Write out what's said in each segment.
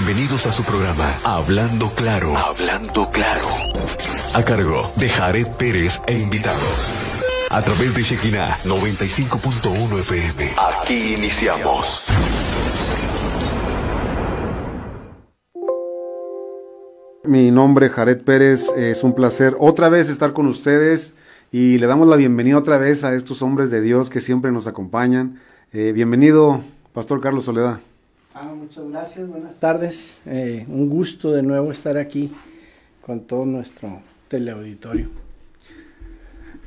Bienvenidos a su programa Hablando Claro. Hablando Claro. A cargo de Jared Pérez e invitados. A través de Shekinah 95.1 FM. Aquí iniciamos. Mi nombre es Jared Pérez, es un placer otra vez estar con ustedes y le damos la bienvenida otra vez a estos hombres de Dios que siempre nos acompañan. Bienvenido, Pastor Carlos Soledad. Muchas gracias, buenas tardes. Un gusto de nuevo estar aquí con todo nuestro teleauditorio.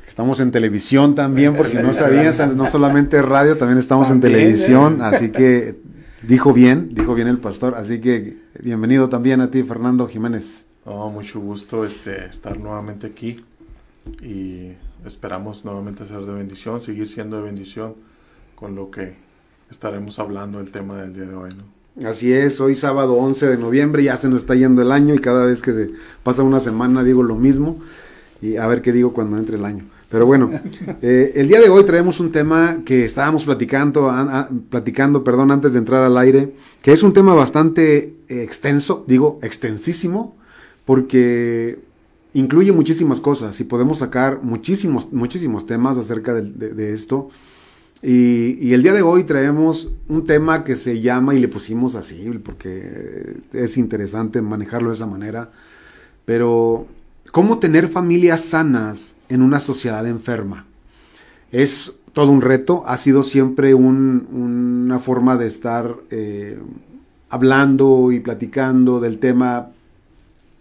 Estamos en televisión también, por si no sabías, no solamente radio, también estamos en televisión, así que dijo bien el pastor, así que bienvenido también a ti, Fernando Jiménez. Mucho gusto estar nuevamente aquí y esperamos nuevamente ser de bendición, seguir siendo de bendición con lo que estaremos hablando del tema del día de hoy, ¿no? Así es, hoy sábado 11 de noviembre, ya se nos está yendo el año y cada vez que se pasa una semana digo lo mismo y a ver qué digo cuando entre el año. Pero bueno, el día de hoy traemos un tema que estábamos platicando, antes de entrar al aire, que es un tema bastante extenso, extensísimo, porque incluye muchísimas cosas y podemos sacar muchísimos temas acerca de esto. Y el día de hoy traemos un tema que se llama, y le pusimos así, porque es interesante manejarlo de esa manera, pero ¿cómo tener familias sanas en una sociedad enferma? Es todo un reto, ha sido siempre una forma de estar hablando y platicando del tema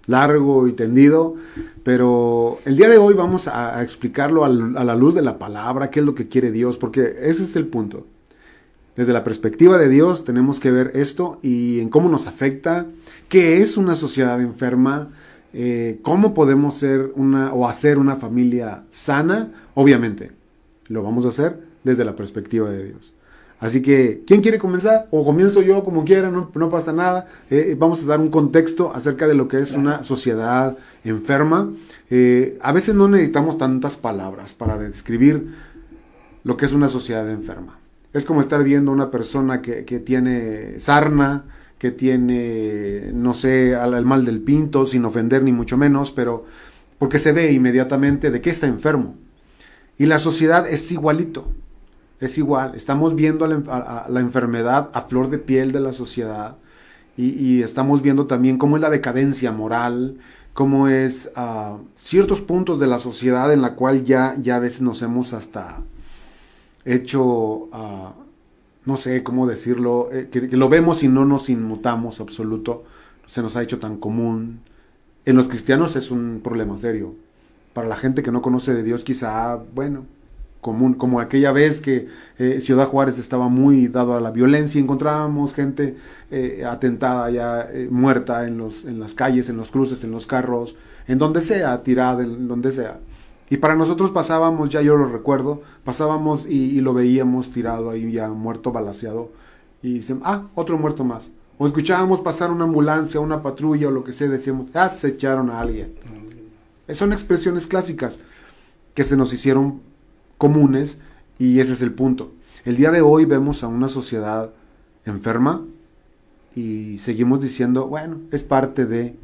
largo y tendido, pero el día de hoy vamos a explicarlo a la luz de la palabra, qué es lo que quiere Dios, porque ese es el punto. Desde la perspectiva de Dios tenemos que ver esto y en cómo nos afecta, qué es una sociedad enferma, cómo podemos ser hacer una familia sana. Obviamente lo vamos a hacer desde la perspectiva de Dios. Así que, ¿quién quiere comenzar? O comienzo yo, como quiera, no pasa nada. Vamos a dar un contexto acerca de lo que es una sociedad enferma. A veces no necesitamos tantas palabras para describir lo que es una sociedad enferma. Es como estar viendo a una persona que tiene sarna, que tiene, no sé, el mal del pinto, sin ofender ni mucho menos, pero porque se ve inmediatamente de que está enfermo. Y la sociedad es igualito. Es igual, estamos viendo a la enfermedad a flor de piel de la sociedad y estamos viendo también cómo es la decadencia moral, cómo es ciertos puntos de la sociedad en la cual ya a veces nos hemos hasta hecho, no sé cómo decirlo, que lo vemos y no nos inmutamos absoluto, se nos ha hecho tan común. En los cristianos es un problema serio. Para la gente que no conoce de Dios quizá, común, como aquella vez que Ciudad Juárez estaba muy dado a la violencia, encontrábamos gente atentada ya, muerta en las calles, en los cruces, en los carros, en donde sea, tirada, en donde sea. Y para nosotros pasábamos, ya yo lo recuerdo, pasábamos y lo veíamos tirado ahí ya muerto, balaceado, y dicen, otro muerto más. O escuchábamos pasar una ambulancia, una patrulla o lo que sea, decíamos, se echaron a alguien. Son expresiones clásicas que se nos hicieron comunes y ese es el punto. El día de hoy vemos a una sociedad enferma y seguimos diciendo, es parte de,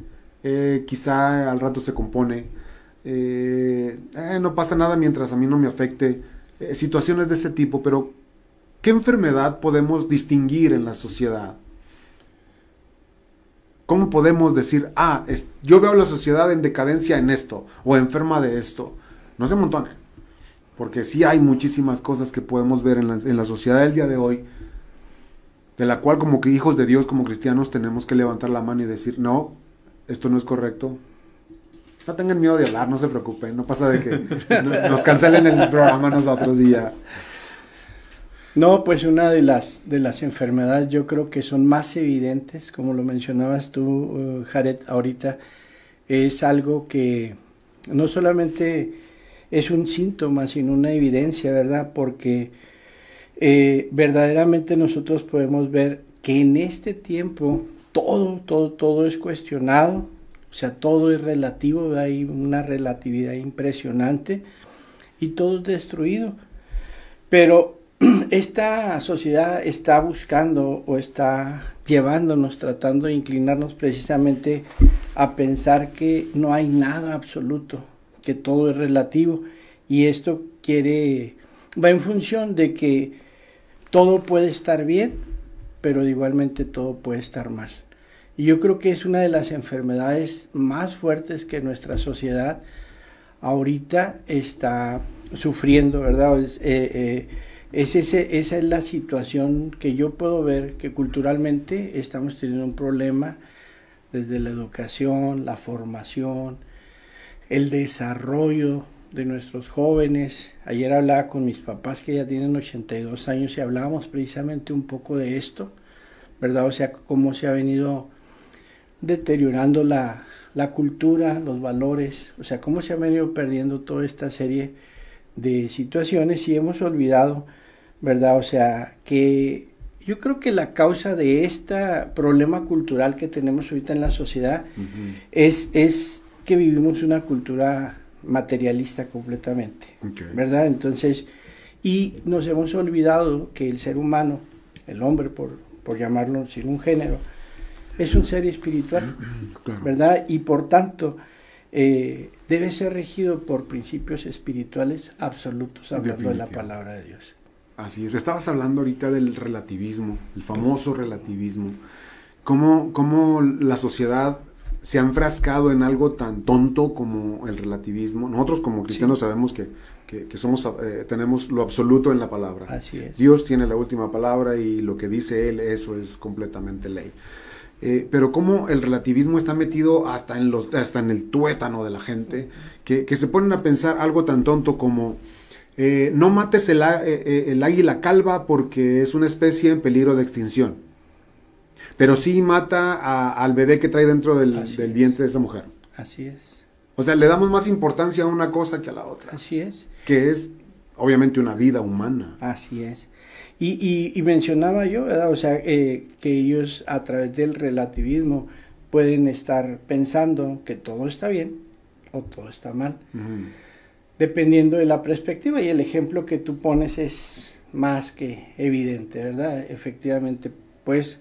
quizá al rato se compone, no pasa nada mientras a mí no me afecte, situaciones de ese tipo, pero ¿qué enfermedad podemos distinguir en la sociedad? ¿Cómo podemos decir, yo veo a la sociedad en decadencia en esto o enferma de esto? No se amontonen. Porque sí hay muchísimas cosas que podemos ver en la sociedad del día de hoy, de la cual como que hijos de Dios, como cristianos, tenemos que levantar la mano y decir, no, esto no es correcto. No tengan miedo de hablar, no se preocupen, no pasa de que nos cancelen el programa nosotros y ya. No, pues una de las enfermedades yo creo que son más evidentes, como lo mencionabas tú, Jared, ahorita, es algo que no solamente es un síntoma, sino una evidencia, ¿verdad? Porque verdaderamente nosotros podemos ver que en este tiempo todo es cuestionado, o sea, todo es relativo, ¿verdad? Hay una relatividad impresionante y todo es destruido. Pero esta sociedad está buscando o está llevándonos, tratando de inclinarnos precisamente a pensar que no hay nada absoluto, que todo es relativo, y esto va en función de que todo puede estar bien, pero igualmente todo puede estar mal. Y yo creo que es una de las enfermedades más fuertes que nuestra sociedad ahorita está sufriendo, ¿verdad? Esa es la situación que yo puedo ver, que culturalmente estamos teniendo un problema desde la educación, la formación, el desarrollo de nuestros jóvenes. Ayer hablaba con mis papás que ya tienen 82 años y hablábamos precisamente un poco de esto, ¿verdad? O sea, cómo se ha venido deteriorando la cultura, los valores, o sea, cómo se ha venido perdiendo toda esta serie de situaciones y hemos olvidado, ¿verdad? O sea, que yo creo que la causa de este problema cultural que tenemos ahorita en la sociedad es que vivimos una cultura materialista completamente, ¿verdad? Entonces, y nos hemos olvidado que el ser humano, el hombre, por llamarlo sin un género, es un ser espiritual, ¿verdad? Y por tanto, debe ser regido por principios espirituales absolutos, hablando de la palabra de Dios. Así es. Estabas hablando ahorita del relativismo, el famoso relativismo. ¿Cómo la sociedad se ha enfrascado en algo tan tonto como el relativismo? Nosotros como cristianos sabemos que tenemos lo absoluto en la palabra. Así es. Dios tiene la última palabra y lo que dice Él, eso es completamente ley. Pero cómo el relativismo está metido hasta en el tuétano de la gente, que se ponen a pensar algo tan tonto como no mates el águila calva porque es una especie en peligro de extinción, pero sí mata al bebé que trae dentro del vientre de esa mujer. Así es. O sea, le damos más importancia a una cosa que a la otra. Así es. Que es obviamente una vida humana. Así es. Y mencionaba yo, ¿verdad? O sea, que ellos a través del relativismo pueden estar pensando que todo está bien o todo está mal, dependiendo de la perspectiva, y el ejemplo que tú pones es más que evidente, ¿verdad? Efectivamente, pues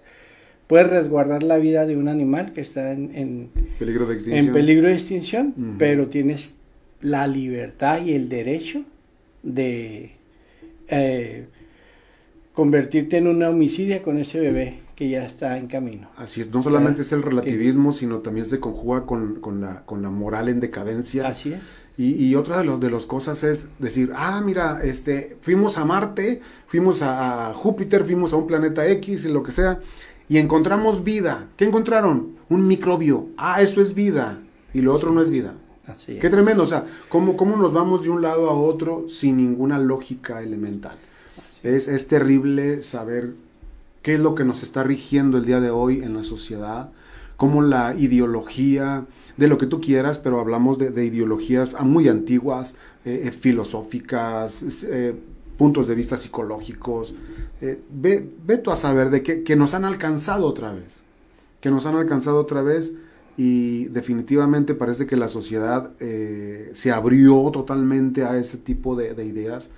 puedes resguardar la vida de un animal que está en peligro de extinción, pero tienes la libertad y el derecho de convertirte en una homicidia con ese bebé que ya está en camino. Así es, no solamente es el relativismo, sino también se conjuga con la moral en decadencia. Así es. Y otra de las cosas es decir, mira, fuimos a Marte, fuimos a Júpiter, fuimos a un planeta X, lo que sea, y encontramos vida. ¿Qué encontraron? Un microbio. Eso es vida, y lo otro no es vida. Así es. Qué tremendo, o sea, ¿cómo nos vamos de un lado a otro sin ninguna lógica elemental? Es terrible saber qué es lo que nos está rigiendo el día de hoy en la sociedad, cómo la ideología, de lo que tú quieras, pero hablamos de ideologías muy antiguas, filosóficas, puntos de vista psicológicos, ve tú a saber de que nos han alcanzado otra vez, y definitivamente parece que la sociedad se abrió totalmente a ese tipo de ideas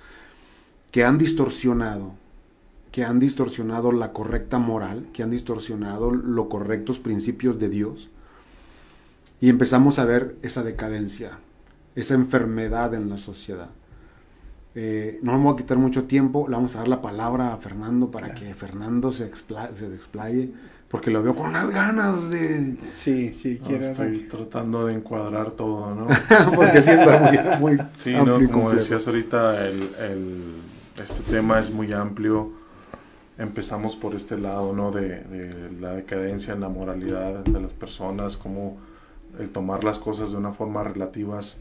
que han distorsionado la correcta moral, que han distorsionado los correctos principios de Dios, y empezamos a ver esa decadencia, esa enfermedad en la sociedad. No me voy a quitar mucho tiempo, le vamos a dar la palabra a Fernando para que Fernando se desplaye, porque lo veo con unas ganas de... Sí, quiero... Estoy tratando de encuadrar todo, ¿no? Porque sí está muy sí, amplio, ¿no? Como completo. decías ahorita, este tema es muy amplio. Empezamos por este lado, ¿no? De la decadencia en la moralidad de las personas, como el tomar las cosas de una forma relativas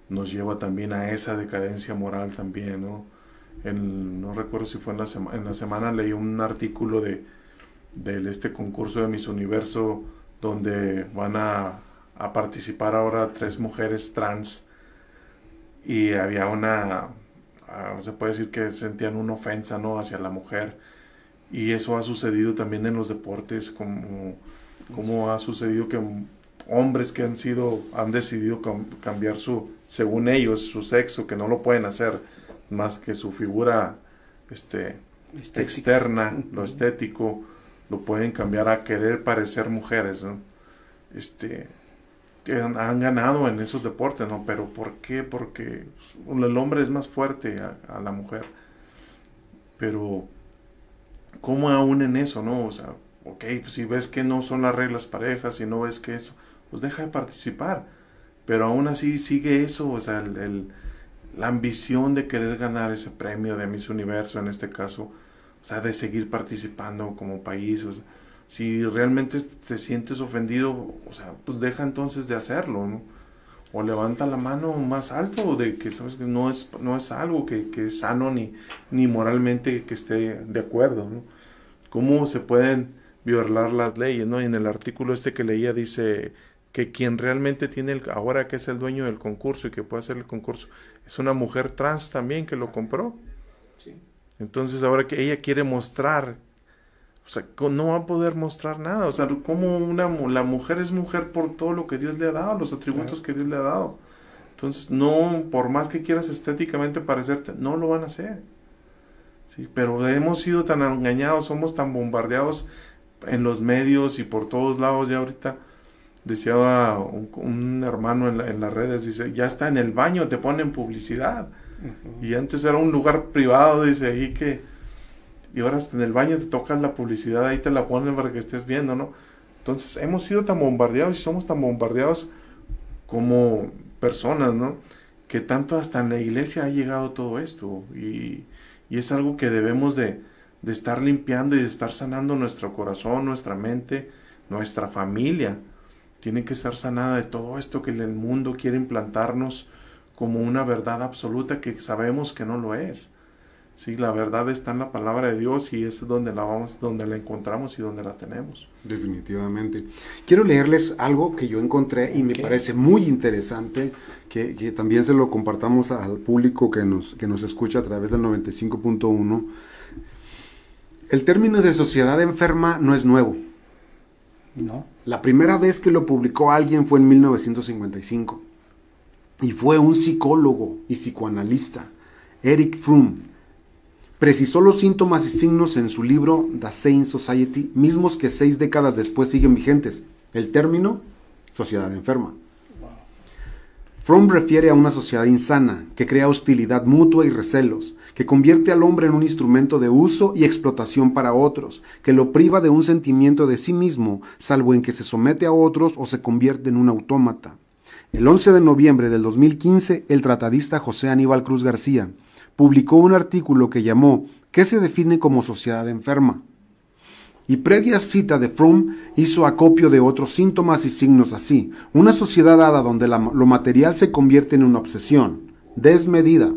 nos lleva también a esa decadencia moral también, ¿no? No recuerdo si fue en la semana leí un artículo de este concurso de Miss Universo, donde van a participar ahora 3 mujeres trans, y había se puede decir que sentían una ofensa, ¿no? Hacia la mujer, y eso ha sucedido también en los deportes, como ha sucedido que hombres que han decidido cambiar según ellos, su sexo, que no lo pueden hacer más que su figura externa, lo estético, lo pueden cambiar a querer parecer mujeres, ¿no? Que han ganado en esos deportes, ¿no? Pero ¿por qué? Porque el hombre es más fuerte a la mujer. Pero ¿cómo aún en eso, no? O sea, ok, pues si ves que no son las reglas parejas, si no ves que eso, pues deja de participar. Pero aún así sigue eso, o sea, la ambición de querer ganar ese premio de Miss Universo en este caso, o sea, de seguir participando como país. O sea, si realmente te sientes ofendido, o sea, pues deja entonces de hacerlo, ¿no? O levanta la mano más alto de que sabes que no es algo que es sano ni moralmente que esté de acuerdo, ¿no? ¿Cómo se pueden violar las leyes, ¿no? Y en el artículo que leía dice que quien realmente tiene ahora que es el dueño del concurso y que puede hacer el concurso es una mujer trans también que lo compró. Sí. Entonces ahora que ella quiere mostrar, o sea, no va a poder mostrar nada. O sea, como la mujer es mujer por todo lo que Dios le ha dado, los atributos que Dios le ha dado. Entonces, no, por más que quieras estéticamente parecerte, no lo van a hacer. Sí, pero hemos sido tan engañados, somos tan bombardeados en los medios y por todos lados. Ya ahorita decía un hermano en las redes, dice, ya está en el baño, te ponen publicidad. Y antes era un lugar privado, dice ahí y ahora hasta en el baño te tocas la publicidad, ahí te la ponen para que estés viendo, ¿no? Entonces hemos sido tan bombardeados y somos tan bombardeados como personas, ¿no? Que tanto hasta en la iglesia ha llegado todo esto y es algo que debemos de estar limpiando y de estar sanando nuestro corazón, nuestra mente, nuestra familia. Tiene que ser sanada de todo esto que el mundo quiere implantarnos como una verdad absoluta que sabemos que no lo es. Sí, la verdad está en la palabra de Dios y es donde la encontramos y donde la tenemos. Definitivamente. Quiero leerles algo que yo encontré y me parece muy interesante, que también se lo compartamos al público que nos escucha a través del 95.1. El término de sociedad enferma no es nuevo. No. La primera vez que lo publicó alguien fue en 1955 y fue un psicólogo y psicoanalista, Erich Fromm. Precisó los síntomas y signos en su libro The Sane Society, mismos que 6 décadas después siguen vigentes. El término, sociedad enferma. Fromm refiere a una sociedad insana, que crea hostilidad mutua y recelos, que convierte al hombre en un instrumento de uso y explotación para otros, que lo priva de un sentimiento de sí mismo, salvo en que se somete a otros o se convierte en un autómata. El 11 de noviembre del 2015, el tratadista José Aníbal Cruz García publicó un artículo que llamó ¿Qué se define como sociedad enferma? Y previa cita de Fromm hizo acopio de otros síntomas y signos así: una sociedad dada donde lo material se convierte en una obsesión desmedida,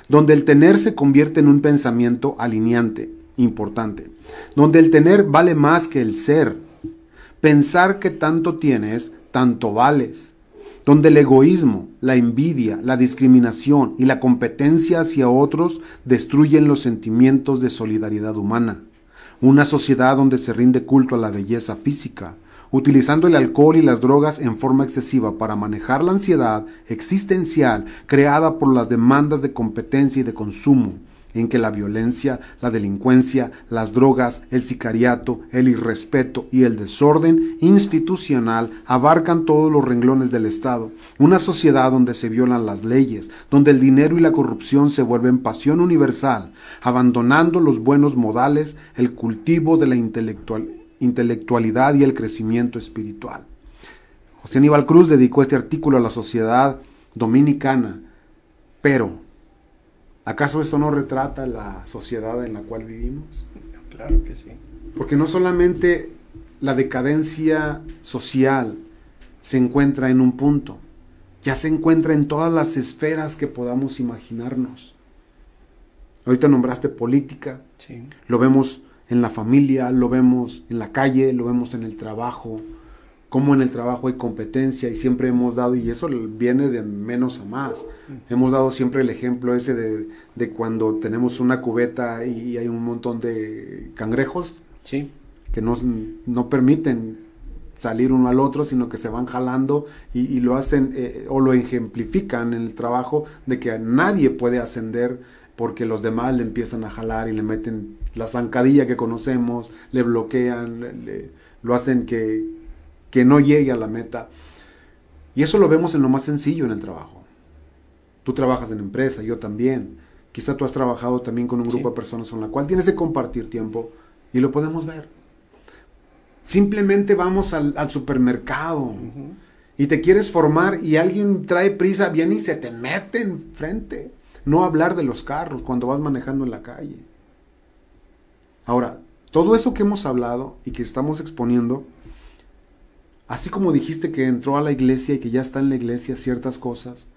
donde el tener se convierte en un pensamiento alineante, importante, donde el tener vale más que el ser, pensar que tanto tienes, tanto vales, donde el egoísmo, la envidia, la discriminación y la competencia hacia otros destruyen los sentimientos de solidaridad humana. Una sociedad donde se rinde culto a la belleza física, utilizando el alcohol y las drogas en forma excesiva para manejar la ansiedad existencial creada por las demandas de competencia y de consumo, en que la violencia, la delincuencia, las drogas, el sicariato, el irrespeto y el desorden institucional abarcan todos los renglones del Estado. Una sociedad donde se violan las leyes, donde el dinero y la corrupción se vuelven pasión universal, abandonando los buenos modales, el cultivo de la intelectualidad y el crecimiento espiritual. José Aníbal Cruz dedicó este artículo a la sociedad dominicana, pero ¿acaso eso no retrata la sociedad en la cual vivimos? Claro que sí. Porque no solamente la decadencia social se encuentra en un punto, ya se encuentra en todas las esferas que podamos imaginarnos. Ahorita nombraste política, Sí. lo vemos en la familia, lo vemos en la calle, lo vemos en el trabajo, como en el trabajo hay competencia y siempre hemos dado, y eso viene de menos a más, hemos dado siempre el ejemplo ese de cuando tenemos una cubeta y hay un montón de cangrejos Sí. que no permiten salir uno al otro, sino que se van jalando y lo hacen o lo ejemplifican en el trabajo de que nadie puede ascender porque los demás le empiezan a jalar y le meten la zancadilla que conocemos, le bloquean, lo hacen que no llegue a la meta. Y eso lo vemos en lo más sencillo en el trabajo. Tú trabajas en empresa, yo también. Quizá tú has trabajado también con un grupo de personas con la cual tienes que compartir tiempo y lo podemos ver. Simplemente vamos al supermercado y te quieres formar y alguien trae prisa, viene y se te mete enfrente. No hablar de los carros cuando vas manejando en la calle. Ahora, todo eso que hemos hablado y que estamos exponiendo, así como dijiste que entró a la iglesia y que ya está en la iglesia ciertas cosas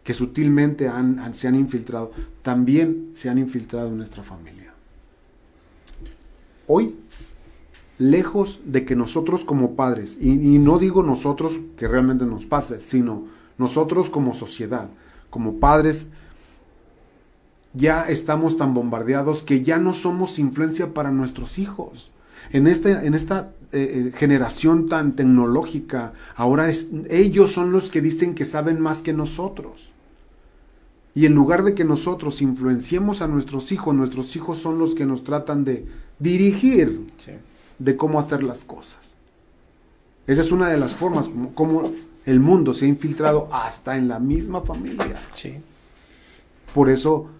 que sutilmente se han infiltrado, también se han infiltrado en nuestra familia. Hoy, lejos de que nosotros como padres, y no digo nosotros que realmente nos pase, sino nosotros como sociedad, como padres, ya estamos tan bombardeados que ya no somos influencia para nuestros hijos. En esta generación tan tecnológica, ahora ellos son los que dicen que saben más que nosotros. Y en lugar de que nosotros influenciemos a nuestros hijos son los que nos tratan de dirigir de cómo hacer las cosas. Esa es una de las formas como el mundo se ha infiltrado hasta en la misma familia. Sí. Por eso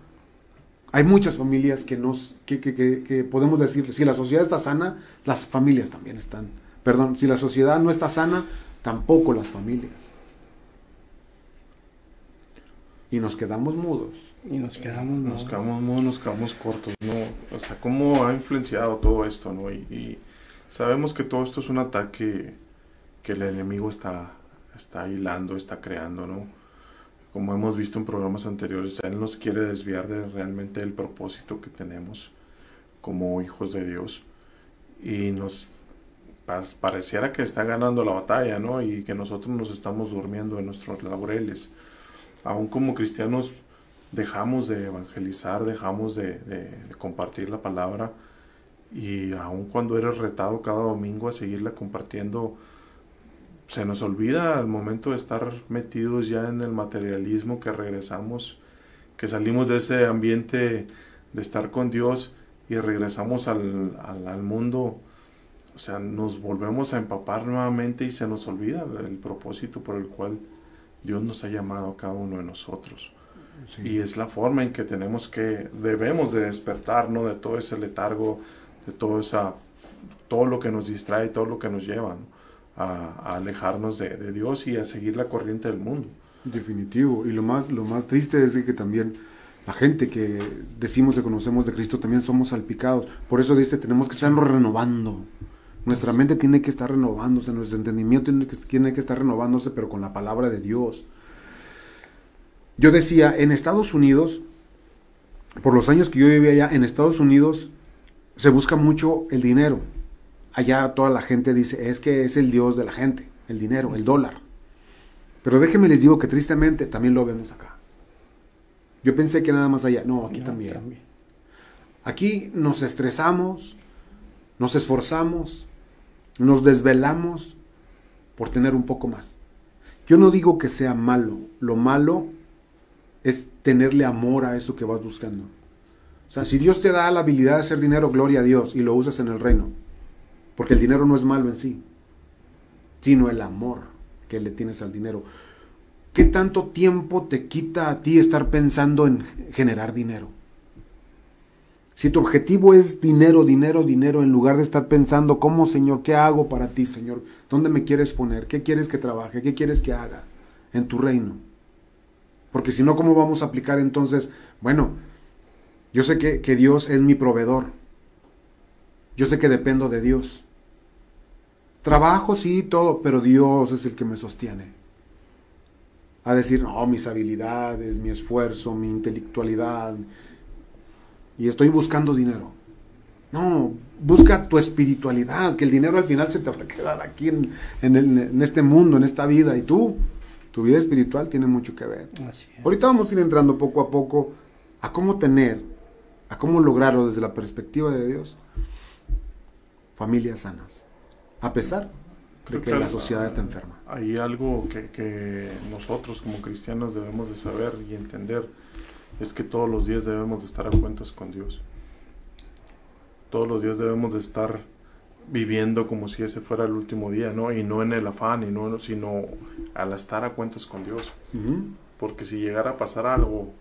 hay muchas familias que podemos decir, si la sociedad está sana, las familias también están. Perdón, si la sociedad no está sana, tampoco las familias. Y nos quedamos mudos. Nos quedamos cortos, ¿no? O sea, ¿cómo ha influenciado todo esto, no? Y sabemos que todo esto es un ataque que el enemigo está hilando, está creando, ¿no? Como hemos visto en programas anteriores, él nos quiere desviar de realmente el propósito que tenemos como hijos de Dios. Y nos pareciera que está ganando la batalla, ¿no? Y que nosotros nos estamos durmiendo en nuestros laureles. Aún como cristianos dejamos de evangelizar, dejamos de compartir la palabra, y aún cuando eres retado cada domingo a seguirla compartiendo, se nos olvida al momento de estar metidos ya en el materialismo, que regresamos, que salimos de ese ambiente de estar con Dios y regresamos al mundo. O sea, nos volvemos a empapar nuevamente y se nos olvida el propósito por el cual Dios nos ha llamado a cada uno de nosotros. Sí. Y es la forma en que debemos de despertar, ¿no? De todo ese letargo, de todo lo que nos distrae, todo lo que nos lleva, ¿no? a alejarnos de Dios y a seguir la corriente del mundo. Definitivo. Y lo más triste es que también la gente que decimos que conocemos de Cristo también somos salpicados. Por eso tenemos que estarnos renovando. Nuestra mente tiene que estar renovándose, nuestro entendimiento tiene que estar renovándose, pero con la palabra de Dios. Yo decía, en Estados Unidos, por los años que yo viví allá, en Estados Unidos se busca mucho el dinero. Allá toda la gente dice, es que es el Dios de la gente, el dinero, el dólar. Pero déjenme les digo que tristemente también lo vemos acá. Yo pensé que nada más allá. No, aquí también. Aquí nos estresamos, nos esforzamos, nos desvelamos por tener un poco más. Yo no digo que sea malo. Lo malo es tenerle amor a eso que vas buscando. O sea, si Dios te da la habilidad de hacer dinero, gloria a Dios, y lo usas en el reino. Porque el dinero no es malo en sí, sino el amor que le tienes al dinero. ¿Qué tanto tiempo te quita a ti estar pensando en generar dinero? Si tu objetivo es dinero, dinero, dinero, en lugar de estar pensando, ¿cómo, Señor? ¿Qué hago para ti, Señor? ¿Dónde me quieres poner? ¿Qué quieres que trabaje? ¿Qué quieres que haga en tu reino? Porque si no, ¿cómo vamos a aplicar entonces? Bueno, yo sé que Dios es mi proveedor. Yo sé que dependo de Dios. Trabajo, sí, todo, pero Dios es el que me sostiene. A decir, no, mis habilidades, mi esfuerzo, mi intelectualidad, y estoy buscando dinero. No, busca tu espiritualidad, que el dinero al final se te va a quedar aquí en este mundo, en esta vida, y tu vida espiritual tiene mucho que ver. Así es. Ahorita vamos a ir entrando poco a poco a cómo lograrlo desde la perspectiva de Dios. Familias sanas, a pesar de que la sociedad está enferma. Hay algo que nosotros como cristianos debemos de saber y entender, es que todos los días debemos de estar a cuentas con Dios. Todos los días debemos de estar viviendo como si ese fuera el último día, ¿no? Y no en el afán, sino al estar a cuentas con Dios. Porque si llegara a pasar algo,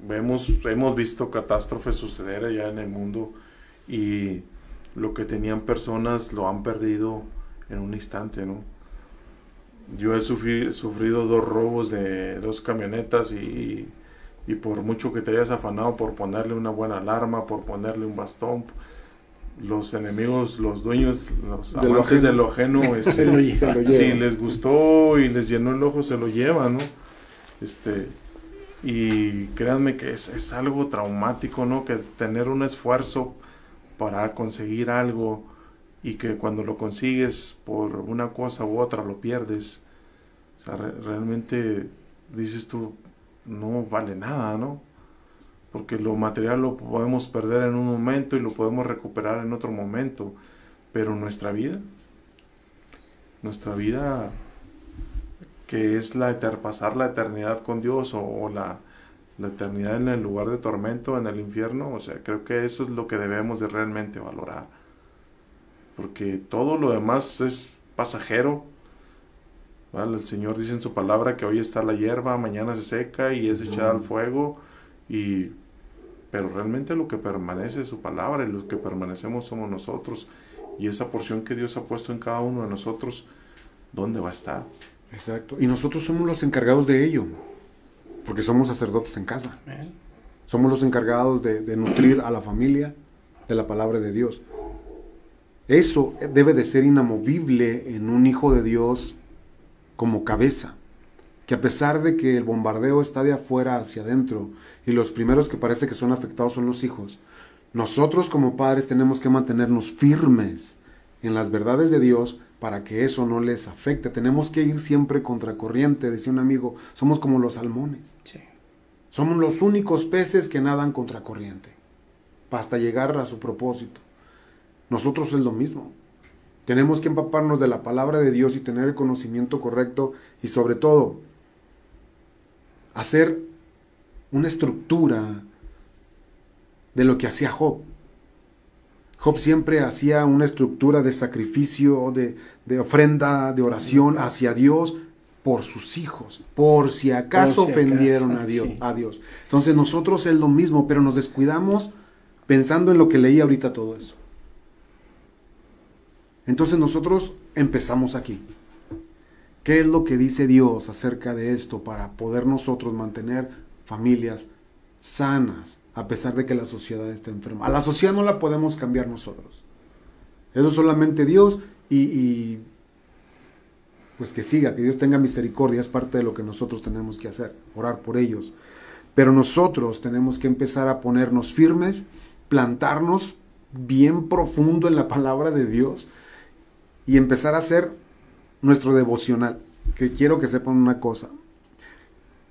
hemos visto catástrofes suceder allá en el mundo, y lo que tenían personas lo han perdido en un instante, ¿no? Yo he sufrido 2 robos de 2 camionetas, y por mucho que te hayas afanado por ponerle una buena alarma, por ponerle un bastón, los enemigos, los dueños, los amantes de lo ajeno, se lo llevan. Si les gustó y les llenó el ojo, se lo llevan, ¿no? Y créanme que es algo traumático, ¿no? Que tener un esfuerzo para conseguir algo, y que cuando lo consigues por una cosa u otra lo pierdes. O sea, realmente dices tú, no vale nada, ¿no? Porque lo material lo podemos perder en un momento y lo podemos recuperar en otro momento, pero nuestra vida, que es pasar la eternidad con Dios, o la eternidad en el lugar de tormento, en el infierno, o sea, creo que eso es lo que debemos de realmente valorar, porque todo lo demás es pasajero, ¿vale? El Señor dice en su palabra que hoy está la hierba, mañana se seca y es echada al fuego, pero realmente lo que permanece es su palabra, y los que permanecemos somos nosotros, y esa porción que Dios ha puesto en cada uno de nosotros, ¿dónde va a estar? Exacto, y nosotros somos los encargados de ello, porque somos sacerdotes en casa. Amén. Somos los encargados de nutrir a la familia de la palabra de Dios. Eso debe de ser inamovible en un hijo de Dios como cabeza, que a pesar de que el bombardeo está de afuera hacia adentro, y los primeros que parece que son afectados son los hijos, nosotros como padres tenemos que mantenernos firmes en las verdades de Dios para que eso no les afecte. Tenemos que ir siempre contracorriente, decía un amigo, somos como los salmones. Sí. Somos los únicos peces que nadan contracorriente hasta llegar a su propósito. Nosotros es lo mismo. Tenemos que empaparnos de la palabra de Dios y tener el conocimiento correcto, y sobre todo hacer una estructura de lo que hacía Job. Job siempre hacía una estructura de sacrificio, de ofrenda, de oración hacia Dios por sus hijos, por si acaso ofendieron a Dios, sí. a Dios. Entonces nosotros es lo mismo, pero nos descuidamos pensando en lo que leí ahorita todo eso. Entonces nosotros empezamos aquí. ¿Qué es lo que dice Dios acerca de esto para poder nosotros mantener familias sanas, a pesar de que la sociedad está enferma? A la sociedad no la podemos cambiar nosotros. Eso solamente Dios, y pues que siga, que Dios tenga misericordia, es parte de lo que nosotros tenemos que hacer, orar por ellos. Pero nosotros tenemos que empezar a ponernos firmes, plantarnos bien profundo en la palabra de Dios y empezar a hacer nuestro devocional. Que quiero que sepan una cosa,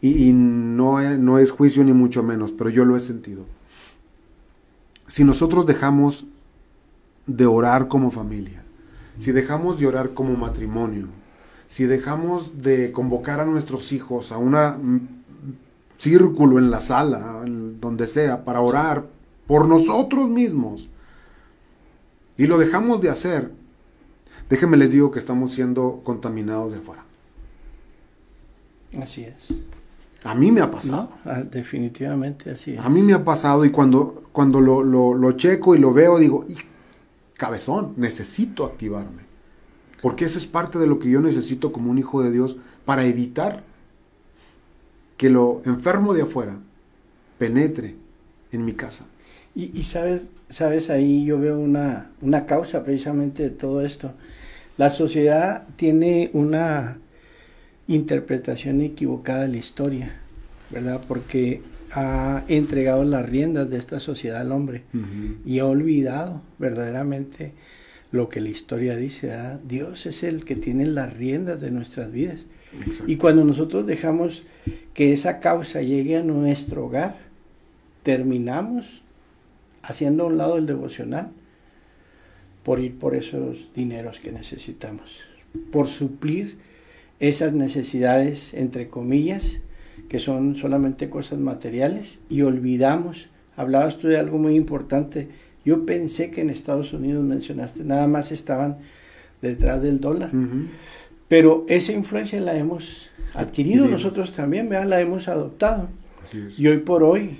y no es juicio ni mucho menos, pero yo lo he sentido. Si nosotros dejamos de orar como familia, si dejamos de orar como matrimonio, si dejamos de convocar a nuestros hijos a un círculo en la sala, en donde sea, para orar por nosotros mismos, y lo dejamos de hacer, déjenme les digo que estamos siendo contaminados de afuera. Así es. A mí me ha pasado. No, definitivamente así es. A mí me ha pasado, y cuando lo checo y lo veo, digo, cabezón, necesito activarme. Porque eso es parte de lo que yo necesito como un hijo de Dios para evitar que lo enfermo de afuera penetre en mi casa. Y sabes, ahí yo veo una causa precisamente de todo esto. La sociedad tiene una interpretación equivocada de la historia, ¿verdad? Porque ha entregado las riendas de esta sociedad al hombre y ha olvidado verdaderamente lo que la historia dice, ¿verdad? Dios es el que tiene las riendas de nuestras vidas. Exacto. Y cuando nosotros dejamos que esa causa llegue a nuestro hogar, terminamos haciendo a un lado el devocional por ir por esos dineros que necesitamos, por suplir esas necesidades, entre comillas, que son solamente cosas materiales, y olvidamos. Hablabas tú de algo muy importante. Yo pensé que en Estados Unidos, mencionaste, nada más estaban detrás del dólar. Pero esa influencia la hemos adquirido nosotros también, ¿verdad? La hemos adoptado. Así es. Y hoy por hoy,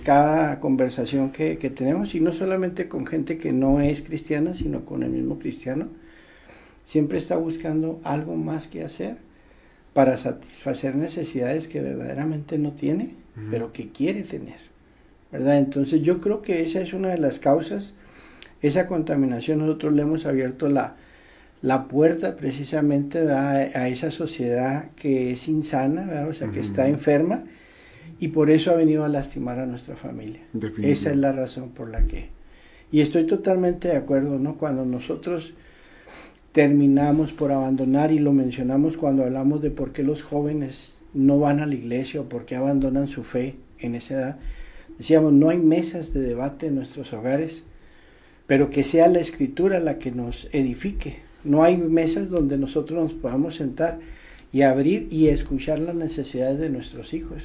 cada conversación que tenemos, y no solamente con gente que no es cristiana, sino con el mismo cristiano, siempre está buscando algo más que hacer para satisfacer necesidades que verdaderamente no tiene, pero que quiere tener, ¿verdad? Entonces yo creo que esa es una de las causas, esa contaminación. Nosotros le hemos abierto la puerta precisamente, ¿verdad?, a esa sociedad que es insana, ¿verdad? O sea, que está enferma, y por eso ha venido a lastimar a nuestra familia. Esa es la razón por la que... Y estoy totalmente de acuerdo, ¿no? Cuando nosotros terminamos por abandonar, y lo mencionamos cuando hablamos de por qué los jóvenes no van a la iglesia o por qué abandonan su fe en esa edad, decíamos, no hay mesas de debate en nuestros hogares, pero que sea la Escritura la que nos edifique. No hay mesas donde nosotros nos podamos sentar y abrir y escuchar las necesidades de nuestros hijos.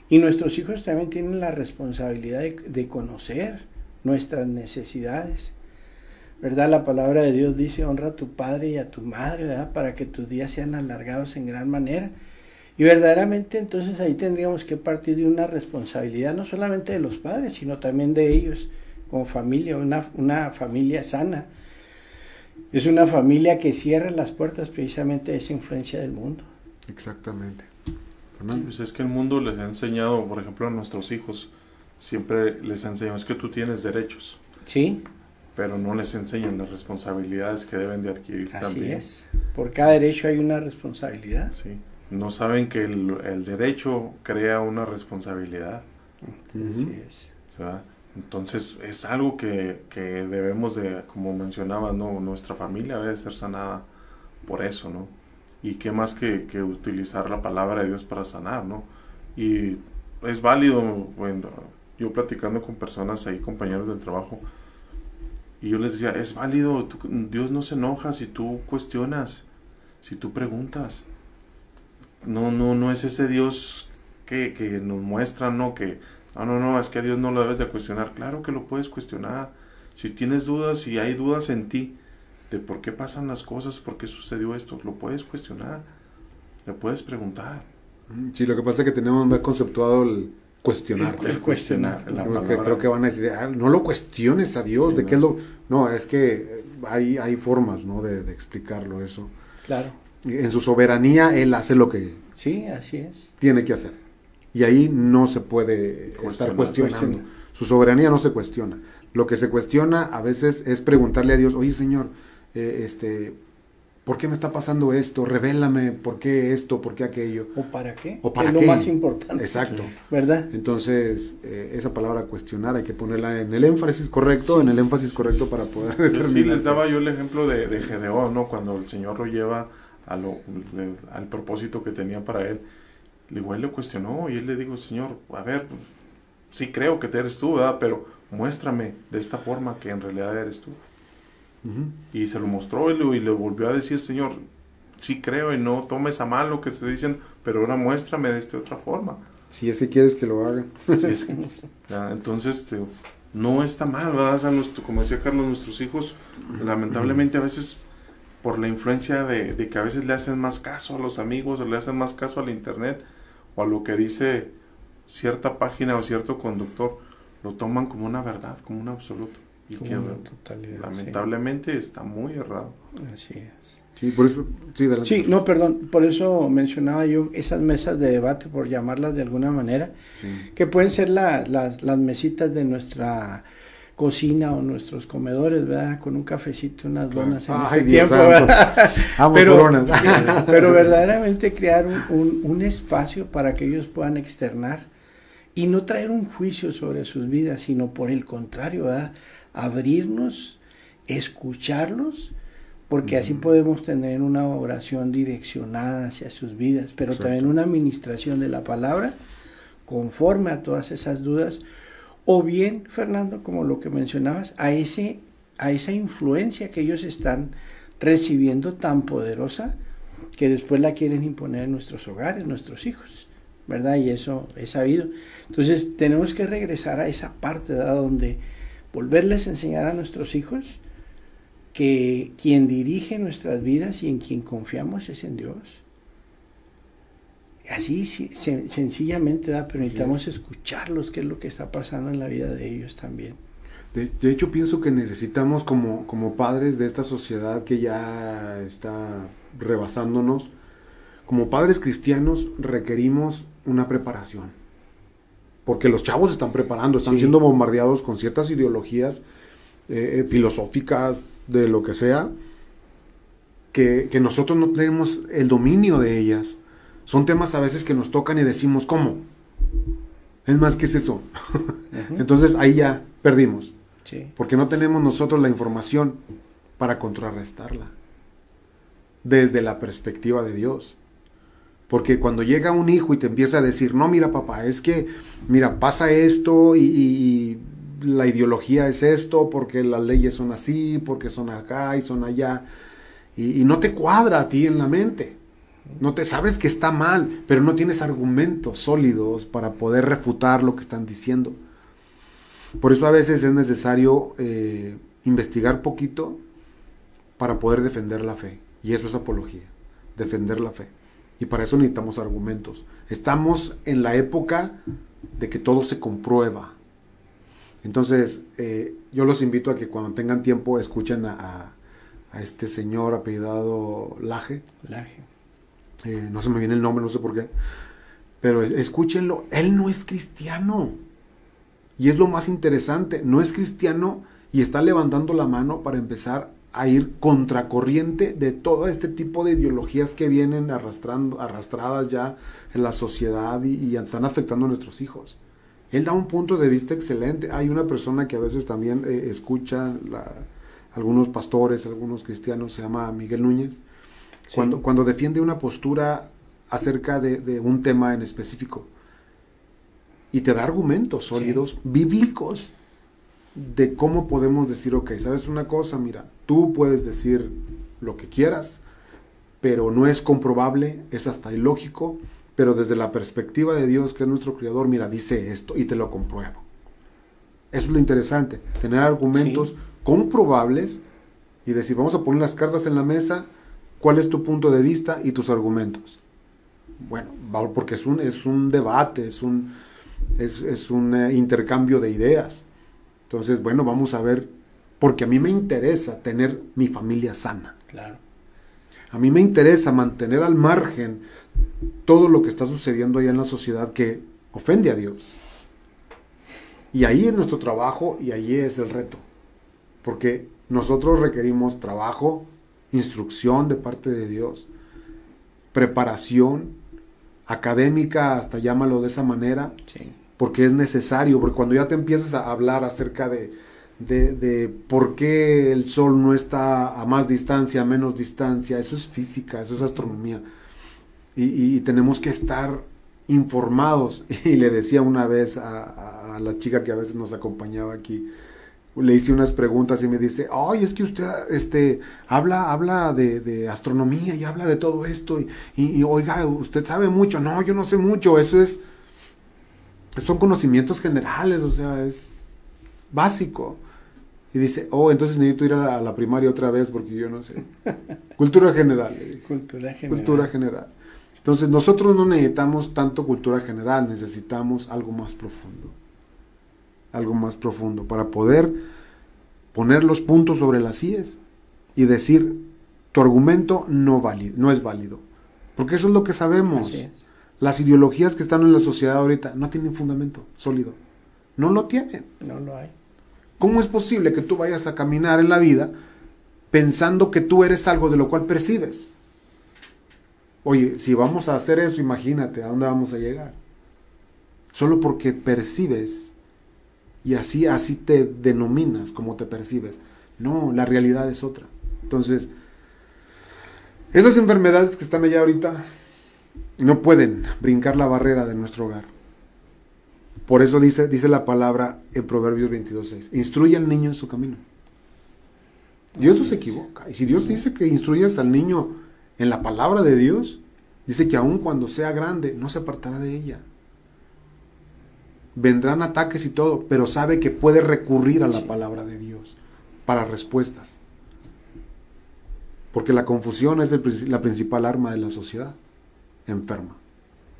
Y nuestros hijos también tienen la responsabilidad de conocer nuestras necesidades, ¿verdad? La palabra de Dios dice, honra a tu padre y a tu madre, ¿verdad?, para que tus días sean alargados en gran manera. Y verdaderamente entonces ahí tendríamos que partir de una responsabilidad, no solamente de los padres, sino también de ellos como familia. Una familia sana es una familia que cierra las puertas precisamente a esa influencia del mundo. Exactamente. Pues es que el mundo les ha enseñado, por ejemplo, a nuestros hijos, siempre les ha enseñado, es que tú tienes derechos. Sí. Pero no les enseñan las responsabilidades que deben de adquirir también. Así es. Por cada derecho hay una responsabilidad. Sí. No saben que el derecho crea una responsabilidad. Así es. O sea, entonces es algo que debemos de, como mencionaba, ¿no?, nuestra familia debe ser sanada por eso, ¿no? Y qué más que utilizar la palabra de Dios para sanar, ¿no? Y es válido, bueno, yo platicando con personas ahí, compañeros del trabajo, y yo les decía, es válido, Dios no se enoja si tú cuestionas, si tú preguntas. No es ese Dios que nos muestra, ¿no? Que no, es que a Dios no lo debes de cuestionar. Claro que lo puedes cuestionar. Si tienes dudas, si hay dudas en ti de por qué pasan las cosas, por qué sucedió esto, lo puedes cuestionar, le puedes preguntar. Sí, lo que pasa es que tenemos más conceptuado el cuestionar. El cuestionar. Creo que van a decir, no lo cuestiones a Dios, Sí, ¿de no. qué es lo...? No, es que hay formas, ¿no?, de explicarlo eso. Claro. En su soberanía, Él hace lo que Sí, así es. tiene que hacer. Y ahí no se puede estar cuestionando. Su soberanía no se cuestiona. Lo que se cuestiona a veces es preguntarle a Dios, oye, Señor, ¿por qué me está pasando esto? Revélame, ¿por qué esto? ¿Por qué aquello? ¿O para qué? ¿O para que es qué? lo más importante. Exacto. ¿Verdad? Entonces, esa palabra cuestionar hay que ponerla en el énfasis correcto, Sí. en el énfasis correcto para poder Sí, determinar. les daba yo el ejemplo de Gedeón, ¿no? Cuando el Señor lo lleva al propósito que tenía para él. Igual le cuestionó y él le dijo, Señor, a ver, pues, sí creo que eres tú, ¿verdad? Pero muéstrame de esta forma que en realidad eres tú. Y se lo mostró y le volvió a decir, Señor, sí creo y no tomes a mal lo que estoy diciendo, pero ahora muéstrame de esta otra forma. Si es que quieres que lo haga. Sí, es que, entonces, no está mal, ¿verdad? O sea, como decía Carlos, nuestros hijos, lamentablemente a veces, por la influencia de que a veces le hacen más caso a los amigos, o le hacen más caso al internet, o a lo que dice cierta página o cierto conductor, lo toman como una verdad, como un absoluto. Y Como que una totalidad, lamentablemente está muy errado. Así es. Sí, por eso, sí, adelante. Sí, no, perdón, por eso mencionaba yo esas mesas de debate, por llamarlas de alguna manera, Sí. que pueden ser las mesitas de nuestra cocina o nuestros comedores, ¿verdad? Con un cafecito, unas donas en Ay, este Dios tiempo, santo. ¿verdad? Amo Pero- coronas. Pero verdaderamente crear un espacio para que ellos puedan externar y no traer un juicio sobre sus vidas, sino por el contrario, ¿verdad? Abrirnos, escucharlos, porque así podemos tener una oración direccionada hacia sus vidas, pero Exacto. también una administración de la palabra conforme a todas esas dudas, o bien, Fernando, como lo que mencionabas, a esa influencia que ellos están recibiendo tan poderosa, que después la quieren imponer en nuestros hogares, nuestros hijos, ¿verdad? Y eso es sabido. Entonces tenemos que regresar a esa parte, ¿verdad? Donde volverles a enseñar a nuestros hijos que quien dirige nuestras vidas y en quien confiamos es en Dios. Así sencillamente, ¿verdad? Pero necesitamos escucharlos, qué es lo que está pasando en la vida de ellos también. De hecho, pienso que necesitamos como padres de esta sociedad que ya está rebasándonos, como padres cristianos requerimos una preparación. Porque los chavos se están preparando, están siendo bombardeados con ciertas ideologías filosóficas, de lo que sea, que nosotros no tenemos el dominio de ellas. Son temas a veces que nos tocan y decimos, ¿cómo? Es más, ¿qué es eso? Entonces ahí ya perdimos. Sí. Porque no tenemos nosotros la información para contrarrestarla desde la perspectiva de Dios. Porque cuando llega un hijo y te empieza a decir, no, mira papá, es que, mira, pasa esto y la ideología es esto, porque las leyes son así, porque son acá y son allá, y no te cuadra a ti en la mente. No te sabes que está mal, pero no tienes argumentos sólidos para poder refutar lo que están diciendo. Por eso a veces es necesario investigar poquito para poder defender la fe. Y eso es apología, defender la fe. Y para eso necesitamos argumentos. Estamos en la época de que todo se comprueba. Entonces, yo los invito a que cuando tengan tiempo escuchen a este señor apellidado Laje. No se me viene el nombre, no sé por qué. Pero escúchenlo, él no es cristiano. Y es lo más interesante, no es cristiano y está levantando la mano para empezar a ir contracorriente de todo este tipo de ideologías que vienen arrastradas ya en la sociedad y están afectando a nuestros hijos. Él da un punto de vista excelente. Hay una persona que a veces también escucha, algunos pastores, algunos cristianos, se llama Miguel Núñez, sí. Cuando defiende una postura acerca de un tema en específico y te da argumentos sólidos, sí, bíblicos, de cómo podemos decir, ok, ¿sabes una cosa? Mira, tú puedes decir lo que quieras, pero no es comprobable, es hasta ilógico, pero desde la perspectiva de Dios, que es nuestro Creador, mira, dice esto y te lo compruebo. Eso es lo interesante, tener argumentos sí, comprobables y decir, vamos a poner las cartas en la mesa, ¿cuál es tu punto de vista y tus argumentos? Bueno, porque es un debate, es un intercambio de ideas. Entonces, bueno, vamos a ver, porque a mí me interesa tener mi familia sana. Claro. A mí me interesa mantener al margen todo lo que está sucediendo allá en la sociedad que ofende a Dios. Y ahí es nuestro trabajo y ahí es el reto. Porque nosotros requerimos trabajo, instrucción de parte de Dios, preparación académica, hasta llámalo de esa manera. Sí. Porque es necesario, porque cuando ya te empiezas a hablar acerca de por qué el sol no está a más distancia, a menos distancia, eso es física, eso es astronomía. Y tenemos que estar informados. Y le decía una vez a la chica que a veces nos acompañaba aquí, le hice unas preguntas y me dice, ay, es que usted habla de astronomía y habla de todo esto, y oiga, usted sabe mucho. No, yo no sé mucho, son conocimientos generales, o sea, es básico. Y dice, entonces necesito ir a la primaria otra vez porque yo no sé. Cultura general. Cultura general. Entonces nosotros no necesitamos tanto cultura general, necesitamos algo más profundo. Algo más profundo para poder poner los puntos sobre las íes y decir, tu argumento no es válido. Porque eso es lo que sabemos. Así es. Las ideologías que están en la sociedad ahorita no tienen fundamento sólido. No lo tienen. No lo hay. ¿Cómo es posible que tú vayas a caminar en la vida pensando que tú eres algo de lo cual percibes? Oye, si vamos a hacer eso, imagínate a dónde vamos a llegar. Solo porque percibes y así te denominas como te percibes. No, la realidad es otra. Entonces, esas enfermedades que están allá ahorita no pueden brincar la barrera de nuestro hogar. Por eso dice la palabra en Proverbios 22:6. Instruye al niño en su camino. Dios no se equivoca. Y si Dios dice que instruyas al niño en la palabra de Dios, Dice que aun cuando sea grande, no se apartará de ella. Vendrán ataques y todo, pero sabe que puede recurrir a la palabra de Dios para respuestas. Porque la confusión es la principal arma de la sociedad enferma.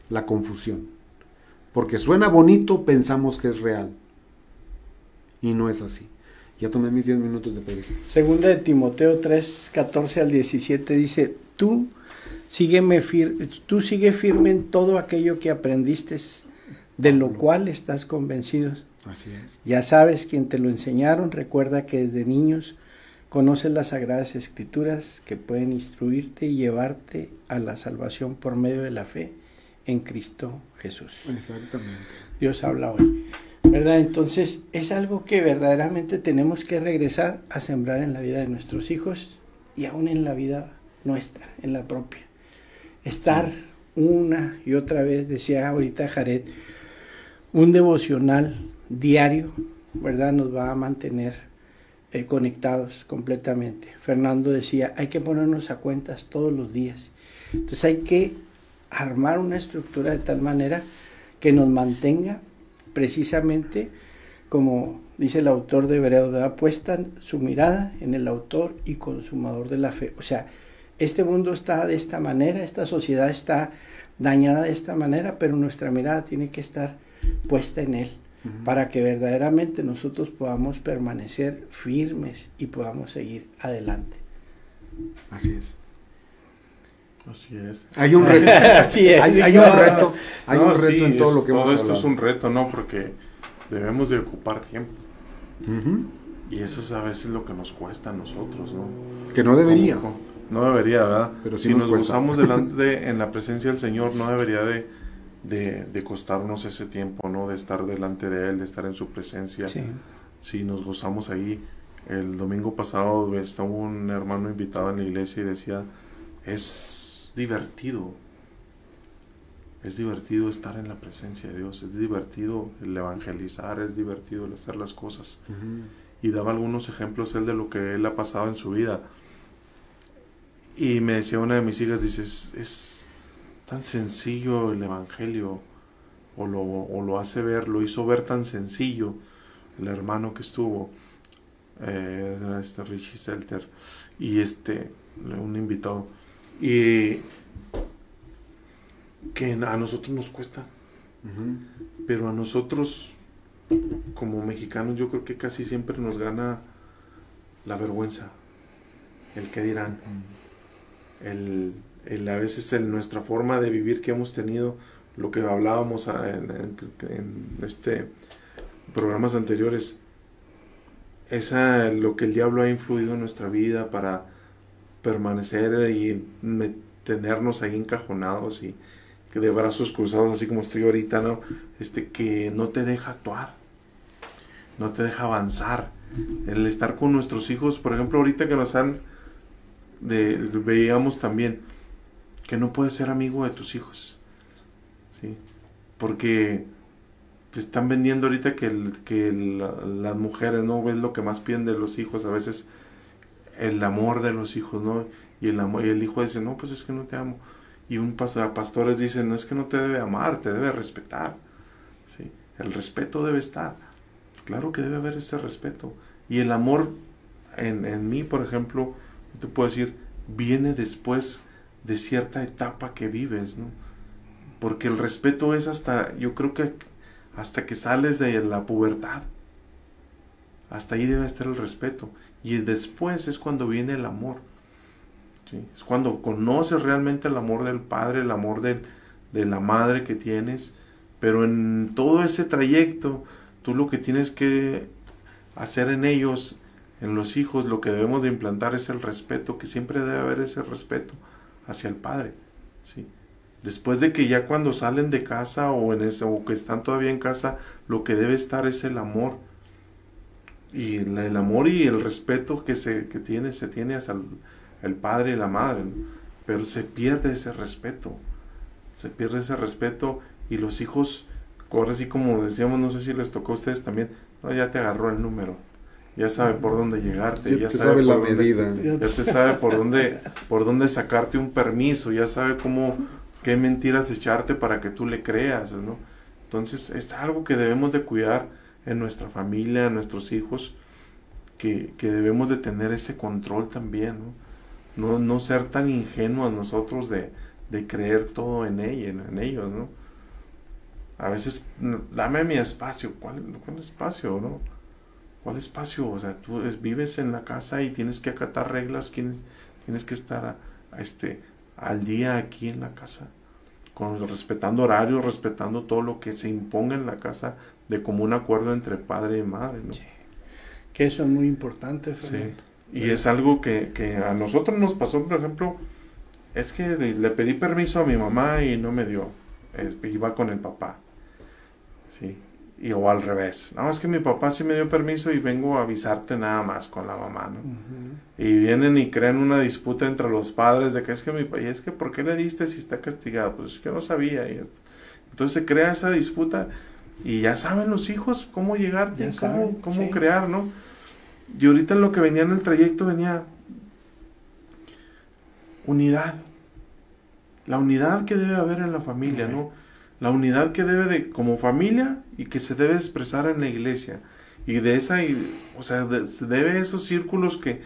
La confusión. Porque suena bonito, pensamos que es real. Y no es así. Ya tomé mis 10 minutos de predicar. Segunda de Timoteo 3, 14 al 17 dice, tú sigue firme en todo aquello que aprendiste, de lo cual estás convencido. Así es. Ya sabes quién te lo enseñaron, recuerda que desde niños conoces las sagradas escrituras que pueden instruirte y llevarte a la salvación por medio de la fe en Cristo Jesús. Exactamente. Dios habla hoy, ¿verdad? Entonces es algo que verdaderamente tenemos que regresar a sembrar en la vida de nuestros hijos y aún en la vida nuestra, en la propia. Estar una y otra vez, decía ahorita Jared, un devocional diario, ¿verdad? Nos va a mantener conectados completamente. Fernando decía, hay que ponernos a cuentas todos los días. Entonces hay que armar una estructura de tal manera que nos mantenga precisamente, como dice el autor de Hebreos, ¿verdad? Puesta su mirada en el autor y consumador de la fe. O sea, este mundo está de esta manera, esta sociedad está dañada de esta manera, pero nuestra mirada tiene que estar puesta en él, para que verdaderamente nosotros podamos permanecer firmes y podamos seguir adelante. Así es. Así es. Hay un reto. Así es. Hay un reto. Hay No, un reto sí, en todo lo que hemos todo esto hablado. es un reto, ¿no? Porque debemos de ocupar tiempo. Ujú. Y eso es a veces lo que nos cuesta a nosotros, ¿no? Que no debería. No debería, ¿verdad? Pero sí si nos nos cuesta. gozamos en la presencia del Señor, no debería de costarnos ese tiempo, ¿no? De estar delante de Él, de estar en su presencia. Sí. Si nos gozamos ahí. El domingo pasado estaba un hermano invitado en la iglesia y decía, es divertido estar en la presencia de Dios, es divertido el evangelizar, es divertido el hacer las cosas. Y daba algunos ejemplos él de lo que él ha pasado en su vida. Y me decía una de mis hijas, dice, es tan sencillo el evangelio, o lo hace ver, lo hizo ver tan sencillo el hermano que estuvo, era Richie Selter, y un invitado, y que a nosotros nos cuesta, pero a nosotros como mexicanos yo creo que casi siempre nos gana la vergüenza, el qué dirán, a veces nuestra forma de vivir que hemos tenido, lo que hablábamos en programas anteriores, lo que el diablo ha influido en nuestra vida para permanecer y tenernos ahí encajonados y que de brazos cruzados, así como estoy ahorita, ¿no? Que no te deja actuar, no te deja avanzar. El estar con nuestros hijos, por ejemplo, ahorita que veíamos también que no puedes ser amigo de tus hijos, ¿sí? Porque te están vendiendo ahorita las mujeres, ¿no? Ves lo que más piden de los hijos, a veces el amor de los hijos, ¿no? Y el hijo dice, no, pues es que no te amo. Y pastores dicen, no es que no te debe amar, te debe respetar, ¿sí? El respeto debe estar. Claro que debe haber ese respeto. Y el amor en mí, por ejemplo, te puedo decir, viene después de cierta etapa que vives, ¿no? Porque el respeto es yo creo que hasta que sales de la pubertad. Hasta ahí debe estar el respeto. Y después es cuando viene el amor. ¿Sí? Es cuando conoces realmente el amor del padre, el amor de la madre que tienes. Pero en todo ese trayecto, tú lo que tienes que hacer en ellos, en los hijos, lo que debemos de implantar es el respeto, que siempre debe haber ese respeto hacia el padre, ¿sí? Después de que ya cuando salen de casa o que están todavía en casa, lo que debe estar es el amor. Y el amor y el respeto que se tiene hacia el padre y la madre, ¿no? Pero se pierde ese respeto. Y los hijos, ahora sí como decíamos, no sé si les tocó a ustedes también, no, ya te agarró el número. Ya sabe por dónde llegarte, ya sabe la medida. Ya te sabe por dónde sacarte un permiso, ya sabe cómo qué mentiras echarte para que tú le creas, ¿no? Entonces es algo que debemos de cuidar en nuestra familia, en nuestros hijos, que debemos de tener ese control también, ¿no? No ser tan ingenuos nosotros de creer todo en ellos, ¿no? A veces, dame mi espacio. ¿Cuál espacio, no? ¿Cuál espacio? O sea, tú vives en la casa y tienes que acatar reglas, tienes que estar al día aquí en la casa, respetando horarios, respetando todo lo que se imponga en la casa de común acuerdo entre padre y madre, ¿no? Sí. Que eso es muy importante, Fernando. Sí. Y es algo que a nosotros nos pasó, por ejemplo, es que le pedí permiso a mi mamá y no me dio. Iba con el papá. Sí. O al revés. No, es que mi papá sí me dio permiso y vengo a avisarte nada más con la mamá, ¿no? Uh-huh. Y vienen y crean una disputa entre los padres de que es que ¿por qué le diste si está castigado? Pues es que no sabía. Entonces se crea esa disputa y ya saben los hijos cómo llegar, cómo sí. Crear, ¿no? Y ahorita en lo que venía en el trayecto venía unidad. La unidad que debe haber en la familia, uh-huh. ¿no? La unidad que debe de, como familia, y que se debe expresar en la iglesia. Y de esa, se debe esos círculos que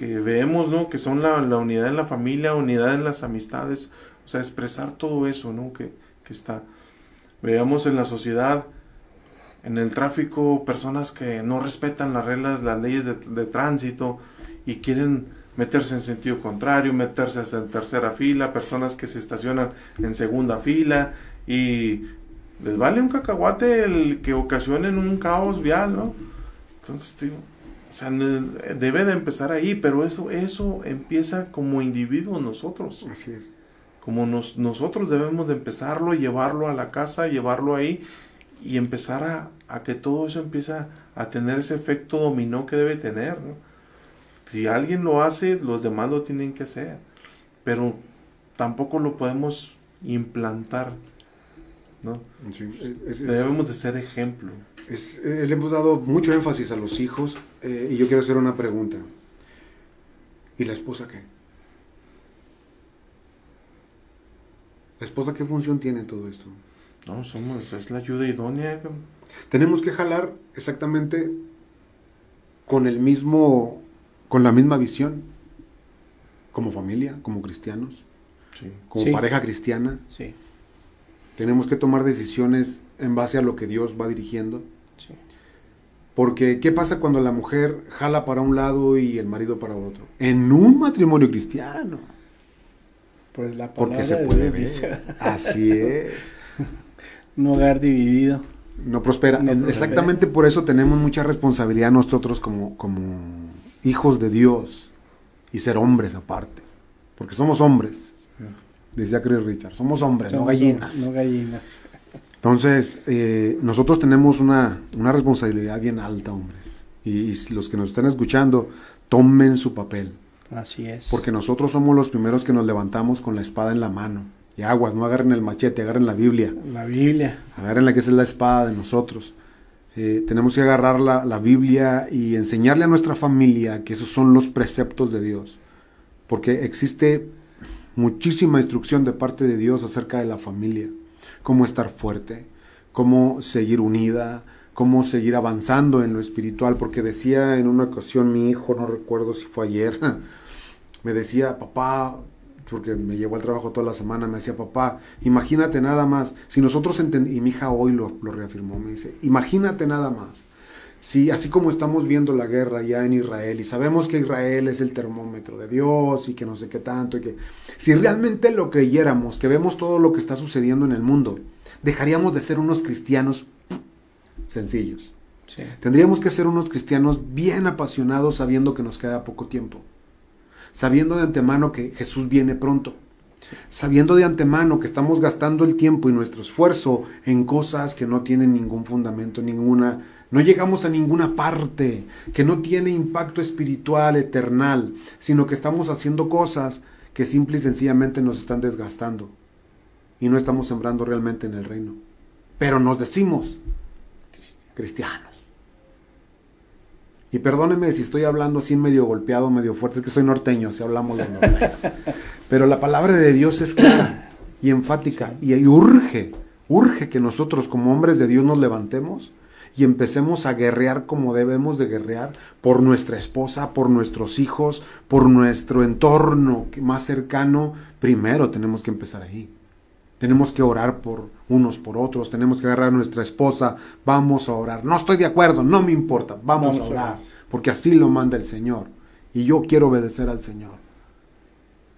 vemos, ¿no? Que son la unidad en la familia, unidad en las amistades. O sea, expresar todo eso, ¿no? Que está. Veamos en la sociedad, en el tráfico, personas que no respetan las reglas, las leyes de tránsito y quieren meterse en sentido contrario, meterse en tercera fila, personas que se estacionan en segunda fila y les vale un cacahuate el que ocasionen un caos vial, ¿no? Entonces, tío, debe de empezar ahí, pero eso empieza como individuos nosotros. Así es. Como nosotros debemos de empezarlo, llevarlo a la casa, llevarlo ahí y empezar a que todo eso empiece a tener ese efecto dominó que debe tener, ¿no? Si alguien lo hace, los demás lo tienen que hacer, pero tampoco lo podemos implantar, ¿no? Sí, debemos de ser ejemplo. Le hemos dado mucho énfasis a los hijos y yo quiero hacer una pregunta. ¿Y la esposa qué? ¿La esposa qué función tiene en todo esto? No, es la ayuda idónea. Tenemos que jalar exactamente con la misma visión, como familia, como cristianos, sí. Como sí. Pareja cristiana. Sí. Tenemos que tomar decisiones en base a lo que Dios va dirigiendo. Sí. Porque, ¿qué pasa cuando la mujer jala para un lado y el marido para otro? En un matrimonio cristiano. Pues la porque se puede ver. Así es. Un hogar dividido. No prospera. Exactamente por eso tenemos mucha responsabilidad nosotros como hijos de Dios y ser hombres aparte. Porque somos hombres. Decía Chris Richard, somos hombres, no gallinas. No gallinas. Entonces, nosotros tenemos una responsabilidad bien alta, hombres. Y los que nos están escuchando, tomen su papel. Así es. Porque nosotros somos los primeros que nos levantamos con la espada en la mano. Y aguas, no agarren el machete, agarren la Biblia. La Biblia. Agarren la que es la espada de nosotros. Tenemos que agarrar la Biblia y enseñarle a nuestra familia que esos son los preceptos de Dios. Porque existe muchísima instrucción de parte de Dios acerca de la familia. Cómo estar fuerte, cómo seguir unida, cómo seguir avanzando en lo espiritual. Porque decía en una ocasión mi hijo, no recuerdo si fue ayer, me decía, papá, porque me llevó al trabajo toda la semana, me decía, papá, imagínate nada más, si nosotros entendemos, y mi hija hoy lo reafirmó, me dice, imagínate nada más, si así como estamos viendo la guerra ya en Israel, y sabemos que Israel es el termómetro de Dios, y que no sé qué tanto, y que si realmente lo creyéramos, que vemos todo lo que está sucediendo en el mundo, dejaríamos de ser unos cristianos sencillos. Sí. Tendríamos que ser unos cristianos bien apasionados, sabiendo que nos queda poco tiempo. Sabiendo de antemano que Jesús viene pronto, sí. Sabiendo de antemano que estamos gastando el tiempo y nuestro esfuerzo en cosas que no tienen ningún fundamento, no llegamos a ninguna parte, que no tiene impacto espiritual, eternal, sino que estamos haciendo cosas que simple y sencillamente nos están desgastando y no estamos sembrando realmente en el reino. Pero nos decimos cristianos. Y perdónenme si estoy hablando así medio golpeado, medio fuerte, es que soy norteño, si hablamos los norteños. Pero la palabra de Dios es clara. y enfática, y urge que nosotros como hombres de Dios nos levantemos y empecemos a guerrear como debemos de guerrear por nuestra esposa, por nuestros hijos, por nuestro entorno más cercano. Primero tenemos que empezar ahí. Tenemos que orar por unos por otros, tenemos que agarrar a nuestra esposa, vamos a orar. No estoy de acuerdo, no me importa, vamos a orar, porque así lo manda el Señor y yo quiero obedecer al Señor.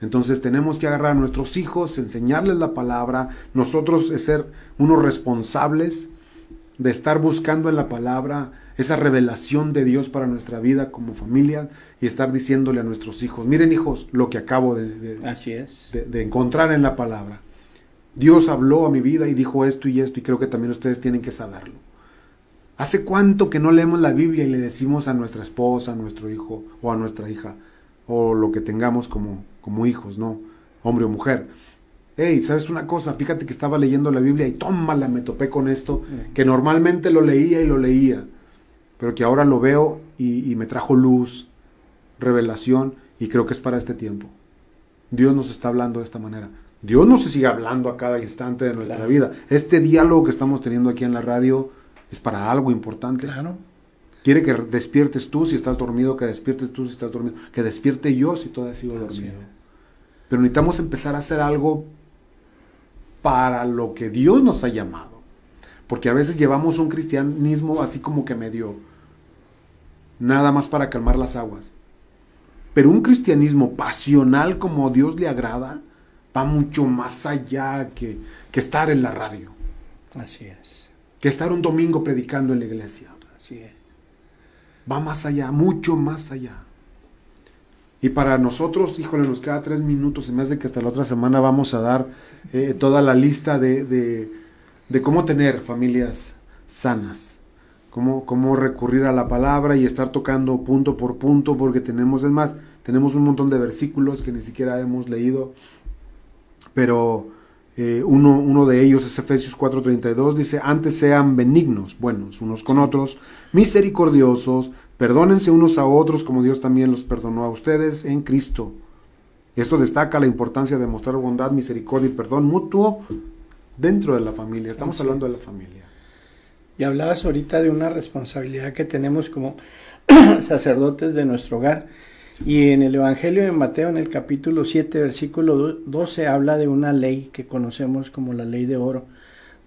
Entonces tenemos que agarrar a nuestros hijos, enseñarles la palabra, nosotros ser unos responsables de estar buscando en la palabra esa revelación de Dios para nuestra vida como familia y estar diciéndole a nuestros hijos, miren hijos, lo que acabo Así es. de encontrar en la palabra. Dios habló a mi vida y dijo esto y creo que también ustedes tienen que saberlo. ¿Hace cuánto que no leemos la Biblia y le decimos a nuestra esposa, a nuestro hijo o a nuestra hija, o lo que tengamos como hijos, ¿no? Hombre o mujer. Hey, ¿sabes una cosa? Fíjate que estaba leyendo la Biblia y tómala, me topé con esto, que normalmente lo leía, pero que ahora lo veo y me trajo luz, revelación, y creo que es para este tiempo. Dios nos está hablando de esta manera. Dios nos sigue hablando a cada instante de nuestra vida. Este diálogo que estamos teniendo aquí en la radio es para algo importante. Claro. Quiere que despiertes tú si estás dormido, que despiertes tú si estás dormido, que despierte yo si todavía sigo dormido. Pero necesitamos empezar a hacer algo para lo que Dios nos ha llamado. Porque a veces llevamos un cristianismo así como que medio, nada más para calmar las aguas. Pero un cristianismo pasional como a Dios le agrada, va mucho más allá que estar en la radio. Así es. Que estar un domingo predicando en la iglesia. Así es. Va más allá, mucho más allá. Y para nosotros, híjole, nos queda 3 minutos, se me hace que hasta la otra semana vamos a dar toda la lista de cómo tener familias sanas, cómo recurrir a la palabra y estar tocando punto por punto, porque tenemos un montón de versículos que ni siquiera hemos leído, pero uno de ellos es Efesios 4:32, dice, antes sean benignos, buenos unos con otros, misericordiosos, perdónense unos a otros como Dios también los perdonó a ustedes en Cristo. Esto destaca la importancia de mostrar bondad, misericordia y perdón mutuo dentro de la familia. Estamos hablando de la familia. Y hablabas ahorita de una responsabilidad que tenemos como sacerdotes de nuestro hogar. Y en el Evangelio de Mateo, en el capítulo 7, versículo 12, habla de una ley que conocemos como la ley de oro.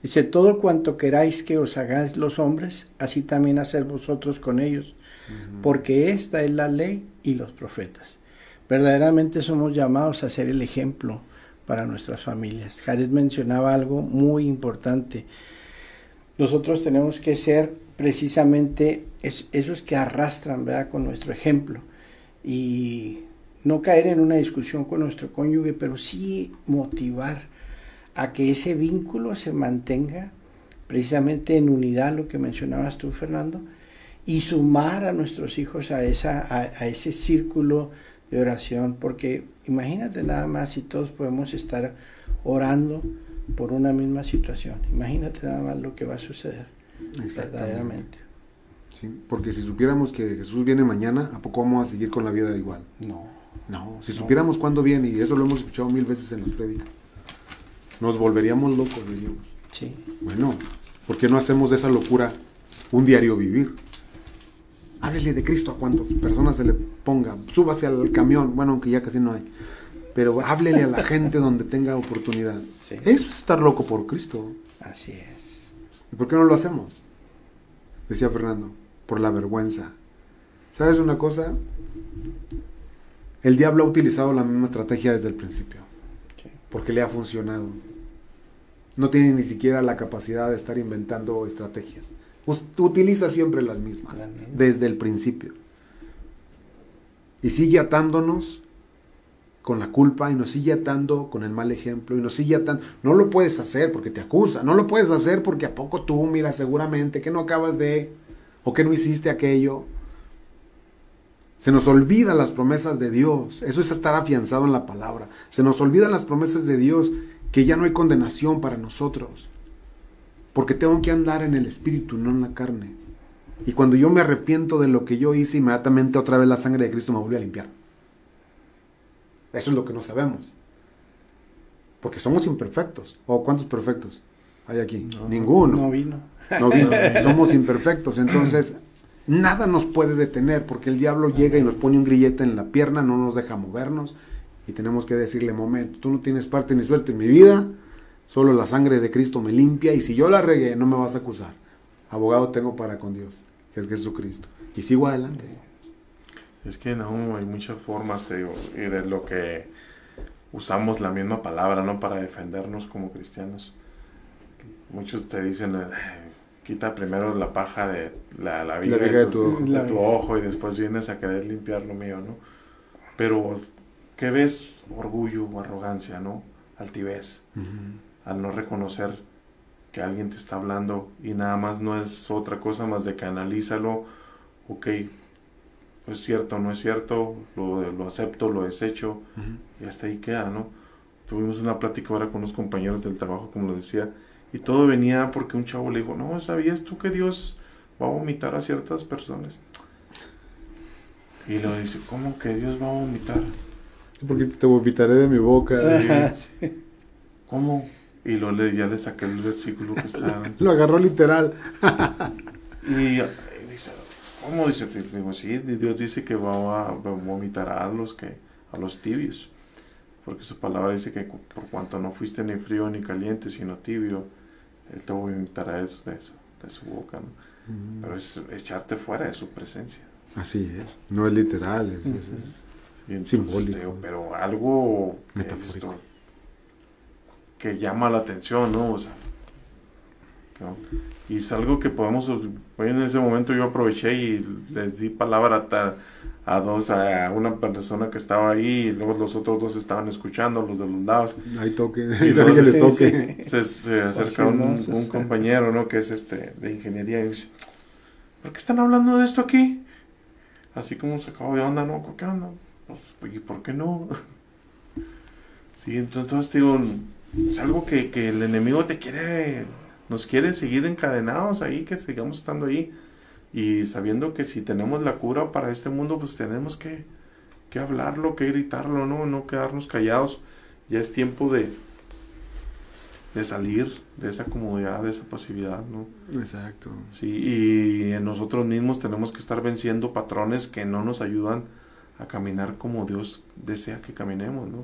Dice, todo cuanto queráis que os hagáis los hombres, así también haced vosotros con ellos, porque esta es la ley y los profetas. Verdaderamente somos llamados a ser el ejemplo para nuestras familias. Jared mencionaba algo muy importante. Nosotros tenemos que ser precisamente esos que arrastran, ¿verdad?, con nuestro ejemplo. Y no caer en una discusión con nuestro cónyuge, pero sí motivar a que ese vínculo se mantenga precisamente en unidad, lo que mencionabas tú, Fernando, y sumar a nuestros hijos a ese círculo de oración, porque imagínate nada más si todos podemos estar orando por una misma situación, imagínate nada más lo que va a suceder verdaderamente. Sí, porque si supiéramos que Jesús viene mañana, ¿a poco vamos a seguir con la vida igual? No, si supiéramos cuándo viene, y eso lo hemos escuchado 1000 veces en las prédicas, nos volveríamos locos, diríamos. Sí. Bueno, ¿por qué no hacemos de esa locura un diario vivir? Háblele de Cristo a cuantas personas se le ponga, súbase al camión, bueno, aunque ya casi no hay, pero háblele a la gente donde tenga oportunidad. Sí. Eso es estar loco por Cristo. Así es. ¿Y por qué no lo hacemos? Decía Fernando, por la vergüenza. ¿Sabes una cosa? El diablo ha utilizado la misma estrategia desde el principio, Sí. porque le ha funcionado. No tiene ni siquiera la capacidad de estar inventando estrategias. Utiliza siempre las mismas, desde el principio. Y sigue atándonos con la culpa, y nos sigue atando con el mal ejemplo, y nos sigue atando. No lo puedes hacer porque te acusa, no lo puedes hacer porque a poco tú, mira, seguramente que no acabas de, o que no hiciste aquello. Se nos olvidan las promesas de Dios, eso es estar afianzado en la palabra. Se nos olvidan las promesas de Dios, que ya no hay condenación para nosotros, porque tengo que andar en el espíritu, no en la carne. Y cuando yo me arrepiento de lo que yo hice, inmediatamente otra vez la sangre de Cristo me vuelve a limpiar. Eso es lo que no sabemos. Porque somos imperfectos. ¿O cuántos perfectos hay aquí? No, Ninguno. No vino. No vino. Somos imperfectos. Entonces, nada nos puede detener porque el diablo llega y nos pone un grillete en la pierna, no nos deja movernos y tenemos que decirle, momento, tú no tienes parte ni suerte en mi vida, solo la sangre de Cristo me limpia y si yo la regué no me vas a acusar. Abogado tengo para con Dios, que es Jesucristo. Y sigo adelante. Es que no, hay muchas formas, te digo, y de lo que usamos la misma palabra, ¿no? Para defendernos como cristianos. Muchos te dicen, quita primero la paja de la viga de tu ojo y después vienes a querer limpiar lo mío, ¿no? Pero, ¿qué ves? Orgullo o arrogancia, ¿no? Altivez. Al no reconocer que alguien te está hablando y nada más no es otra cosa más de que analízalo, ok, es cierto, no es cierto, lo acepto, lo desecho, y hasta ahí queda, ¿no? Tuvimos una plática ahora con unos compañeros del trabajo, como lo decía, y todo venía porque un chavo le dijo, no, ¿sabías tú que Dios va a vomitar a ciertas personas? Y lo dice, ¿cómo que Dios va a vomitar? Porque te vomitaré de mi boca. Sí. ¿Cómo? Y ya le saqué el versículo que está. Lo agarró literal. y dice, ¿cómo? Dice, digo, sí, Dios dice que va a vomitar a los tibios. Porque su palabra dice que por cuanto no fuiste ni frío ni caliente, sino tibio, Él te vomitará de su boca, ¿no? Pero es echarte fuera de su presencia. Así es. No es literal, es sí, entonces, simbólico. Pero algo metafórico. Que llama la atención, ¿no? O sea, ¿no? Y es algo que podemos, en ese momento yo aproveché y les di palabra a una persona que estaba ahí y luego los otros dos estaban escuchando, los de los lados. Ahí toque, y que les toque. Se acerca un compañero, ¿no? Que es de ingeniería y dice, ¿por qué están hablando de esto aquí? Así como sacado de onda, ¿no? ¿Qué onda? Pues, ¿y por qué no? Sí, entonces digo, es algo que el enemigo nos quiere seguir encadenados ahí, que sigamos estando ahí. Y sabiendo que si tenemos la cura para este mundo, pues tenemos que hablarlo, que gritarlo, no quedarnos callados. Ya es tiempo de salir de esa comodidad, de esa pasividad, ¿no? Exacto. Sí, y en nosotros mismos tenemos que estar venciendo patrones que no nos ayudan a caminar como Dios desea que caminemos, ¿no?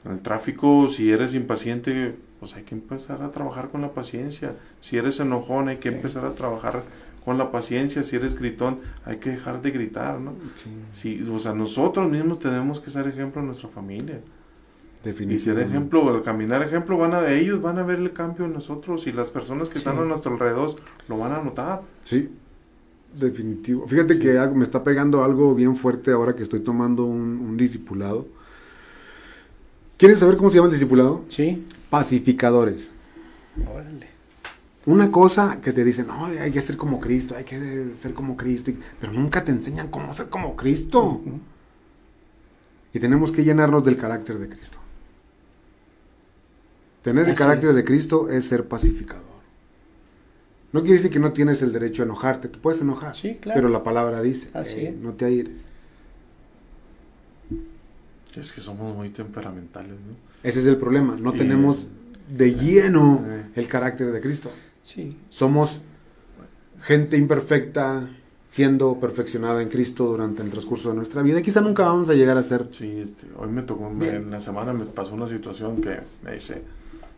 En el tráfico, si eres impaciente, pues hay que empezar a trabajar con la paciencia. Si eres enojón, hay que empezar a trabajar con la paciencia. Si eres gritón, hay que dejar de gritar, ¿no? Sí. O sea, nosotros mismos tenemos que ser ejemplo en nuestra familia. Y ser ejemplo, al caminar ejemplo, ellos van a ver el cambio en nosotros y las personas que están a nuestro alrededor lo van a notar. Sí, definitivo. Fíjate que me está pegando algo bien fuerte ahora que estoy tomando un discipulado. ¿Quieren saber cómo se llama el discipulado? Sí. Pacificadores. Órale. Una cosa que te dicen, no, hay que ser como Cristo, hay que ser como Cristo, pero nunca te enseñan cómo ser como Cristo. Y tenemos que llenarnos del carácter de Cristo. Tener el carácter de Cristo es ser pacificador. No quiere decir que no tienes el derecho a enojarte, te puedes enojar, sí, claro. Pero la palabra dice, no te aires. Es que somos muy temperamentales, ¿no? Ese es el problema, no tenemos de lleno el carácter de Cristo. Sí. Somos gente imperfecta siendo perfeccionada en Cristo durante el transcurso de nuestra vida. Y quizá nunca vamos a llegar a ser. Sí, hoy me tocó, en la semana me pasó una situación que me dice,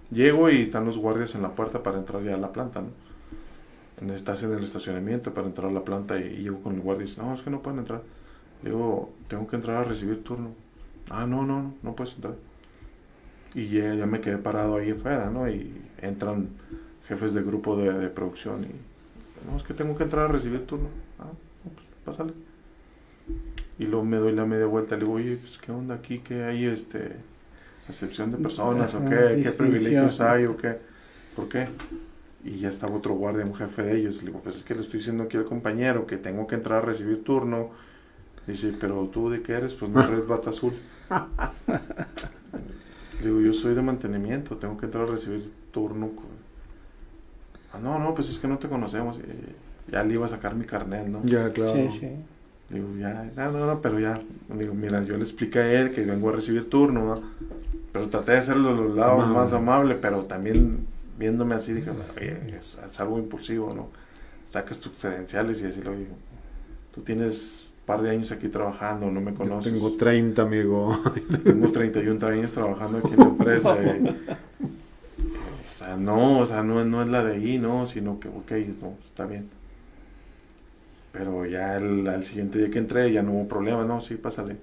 llego y están los guardias en la puerta para entrar ya a la planta, ¿no? Estás en el estacionamiento para entrar a la planta y llego con el guardia y dice, no, es que no pueden entrar. Le digo, tengo que entrar a recibir turno. Ah, no puedes entrar. Y ya me quedé parado ahí afuera, ¿no? Y entran jefes de grupo de producción y, no, es que tengo que entrar a recibir turno. Ah, no, pues pásale. Y luego me doy la media vuelta y le digo, oye, pues qué onda aquí, que hay acepción de personas, o qué privilegios hay, o qué, ¿por qué? Y ya estaba otro guardia, un jefe de ellos. Le digo, pues es que le estoy diciendo aquí al compañero que tengo que entrar a recibir turno. Dice, pero ¿tú de qué eres? Pues no eres bata azul. Le digo, yo soy de mantenimiento, tengo que entrar a recibir turno. Ah, no, pues es que no te conocemos. Ya le iba a sacar mi carnet, ¿no? Ya, claro. Sí. Digo, ya, no, pero ya. Digo, mira, yo le expliqué a él que vengo a recibir turno, ¿no? pero traté de hacerlo del lado más amable, pero también viéndome así dije, oye, es algo impulsivo, ¿no? Sacas tus credenciales y decirle, oye, tú tienes un par de años aquí trabajando, no me conoces. Yo tengo 30, amigo. Tengo 31 años trabajando aquí en la empresa. O sea, no es la de ahí, ¿no? Sino que, ok, no, está bien. Pero ya al siguiente día que entré ya no hubo problema, no, sí, pásale.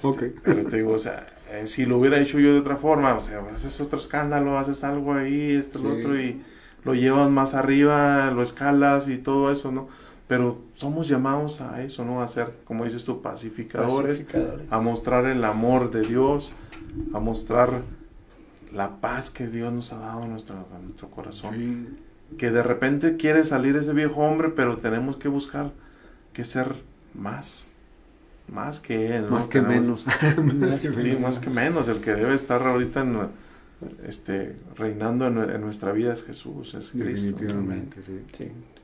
Okay. Pero te digo, o sea, si lo hubiera hecho yo de otra forma, o sea, haces otro escándalo, haces algo ahí, sí. lo otro, y lo llevas más arriba, lo escalas y todo eso, ¿no? Pero somos llamados a eso, ¿no? A ser, como dices tú, pacificadores, a mostrar el amor de Dios, a mostrar la paz que Dios nos ha dado a nuestro corazón. Sí. Que de repente quiere salir ese viejo hombre, pero tenemos que buscar que ser más que él, ¿no? Más que menos. Más que menos. El que debe estar ahorita reinando en nuestra vida es Jesús, es Cristo. Definitivamente, sí.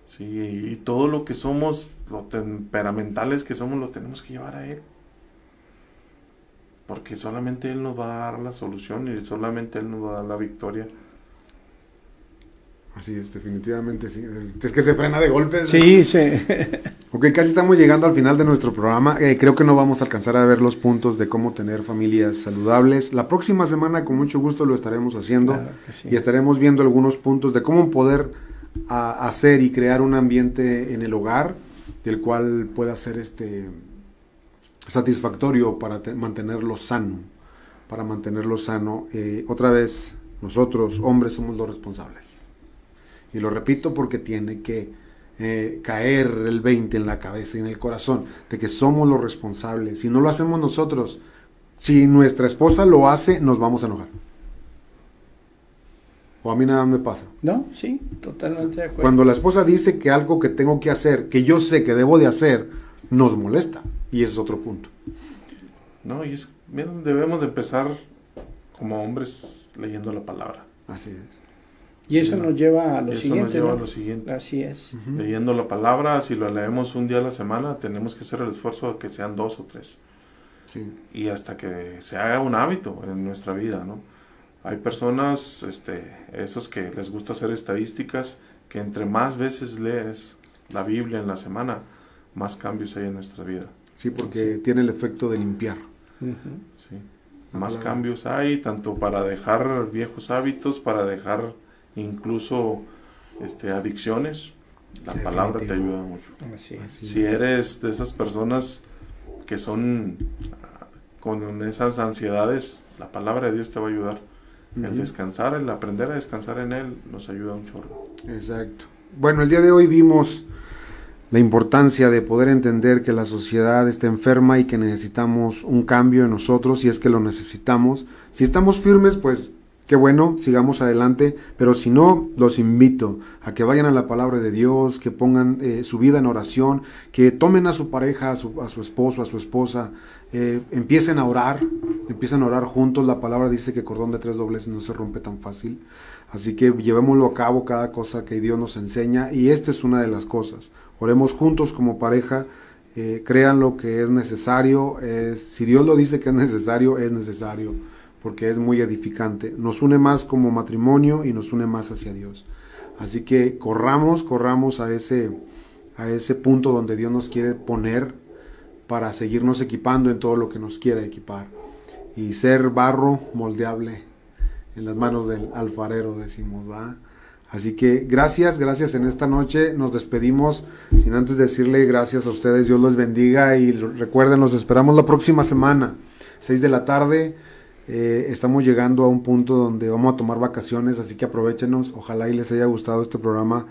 Sí, y todo lo que somos, lo temperamentales que somos, lo tenemos que llevar a Él. Porque solamente Él nos va a dar la solución y solamente Él nos va a dar la victoria. Así es, definitivamente sí. Es que se frena de golpe. Sí, sí. Ok, casi estamos llegando al final de nuestro programa. Creo que no vamos a alcanzar a ver los puntos de cómo tener familias saludables. La próxima semana con mucho gusto lo estaremos haciendo. Claro que sí. Y estaremos viendo algunos puntos de cómo poder hacer y crear un ambiente en el hogar del cual pueda ser satisfactorio para mantenerlo sano. Para mantenerlo sano. Otra vez, nosotros, hombres, somos los responsables. Y lo repito porque tiene que caer el 20 en la cabeza y en el corazón de que somos los responsables. Si no lo hacemos nosotros, si nuestra esposa lo hace, nos vamos a enojar. O a mí nada me pasa. No, sí, totalmente de acuerdo. Cuando la esposa dice que algo que tengo que hacer, que yo sé que debo de hacer, nos molesta. Y ese es otro punto. No, y debemos de empezar como hombres leyendo la palabra. Así es. Y eso nos lleva a lo siguiente. Nos lleva ¿no? a lo siguiente. Así es. Leyendo la palabra, si lo leemos un día a la semana, tenemos que hacer el esfuerzo de que sean 2 o 3. Sí. Y hasta que se haga un hábito en nuestra vida, ¿no? Hay personas, esos que les gusta hacer estadísticas, que entre más veces lees la Biblia en la semana, más cambios hay en nuestra vida. Sí, porque tiene el efecto de limpiar. Sí. Más cambios hay, tanto para dejar viejos hábitos, para dejar incluso adicciones. La palabra te ayuda mucho. Así es. Si eres de esas personas que son con esas ansiedades, la palabra de Dios te va a ayudar. El descansar, el aprender a descansar en Él nos ayuda un chorro. Exacto. Bueno, el día de hoy vimos la importancia de poder entender que la sociedad está enferma y que necesitamos un cambio en nosotros, si es que lo necesitamos. Si estamos firmes, pues qué bueno, sigamos adelante, pero si no, los invito a que vayan a la palabra de Dios, que pongan su vida en oración, que tomen a su pareja, a su esposo, a su esposa, empiecen a orar juntos. La palabra dice que cordón de 3 dobleces no se rompe tan fácil, así que llevémoslo a cabo cada cosa que Dios nos enseña, y esta es una de las cosas. Oremos juntos como pareja, crean lo que es necesario, si Dios lo dice que es necesario, porque es muy edificante, nos une más como matrimonio y nos une más hacia Dios. Así que corramos a ese punto donde Dios nos quiere poner para seguirnos equipando en todo lo que nos quiera equipar y ser barro moldeable en las manos del alfarero, decimos, ¿va? Así que gracias en esta noche, nos despedimos sin antes decirle gracias a ustedes, Dios los bendiga, y recuerden, los esperamos la próxima semana, 6 de la tarde. Estamos llegando a un punto donde vamos a tomar vacaciones, así que aprovéchenos, ojalá y les haya gustado este programa.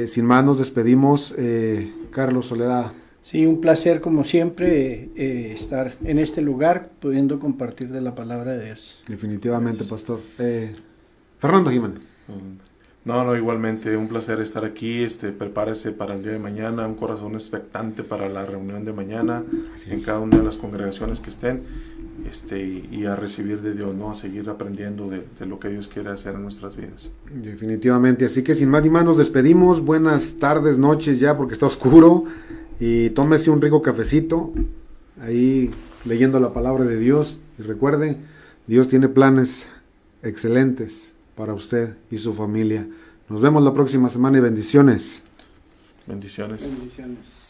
Sin más, nos despedimos. Carlos, Soledad. Sí, un placer como siempre estar en este lugar, pudiendo compartir de la palabra de Dios. Definitivamente, pastor. Fernando Jiménez. No, igualmente, un placer estar aquí. Prepárese para el día de mañana, un corazón expectante para la reunión de mañana, en cada una de las congregaciones que estén, y a recibir de Dios, ¿no? A seguir aprendiendo de lo que Dios quiere hacer en nuestras vidas. Definitivamente, así que sin más ni más nos despedimos. Buenas tardes, noches ya, porque está oscuro, y tómese un rico cafecito ahí leyendo la palabra de Dios, y recuerde, Dios tiene planes excelentes para usted y su familia. Nos vemos la próxima semana y bendiciones. Bendiciones. Bendiciones.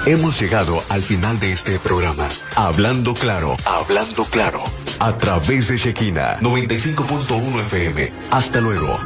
Hemos llegado al final de este programa. Hablando claro, hablando claro. A través de Shekinah 95.1 FM. Hasta luego.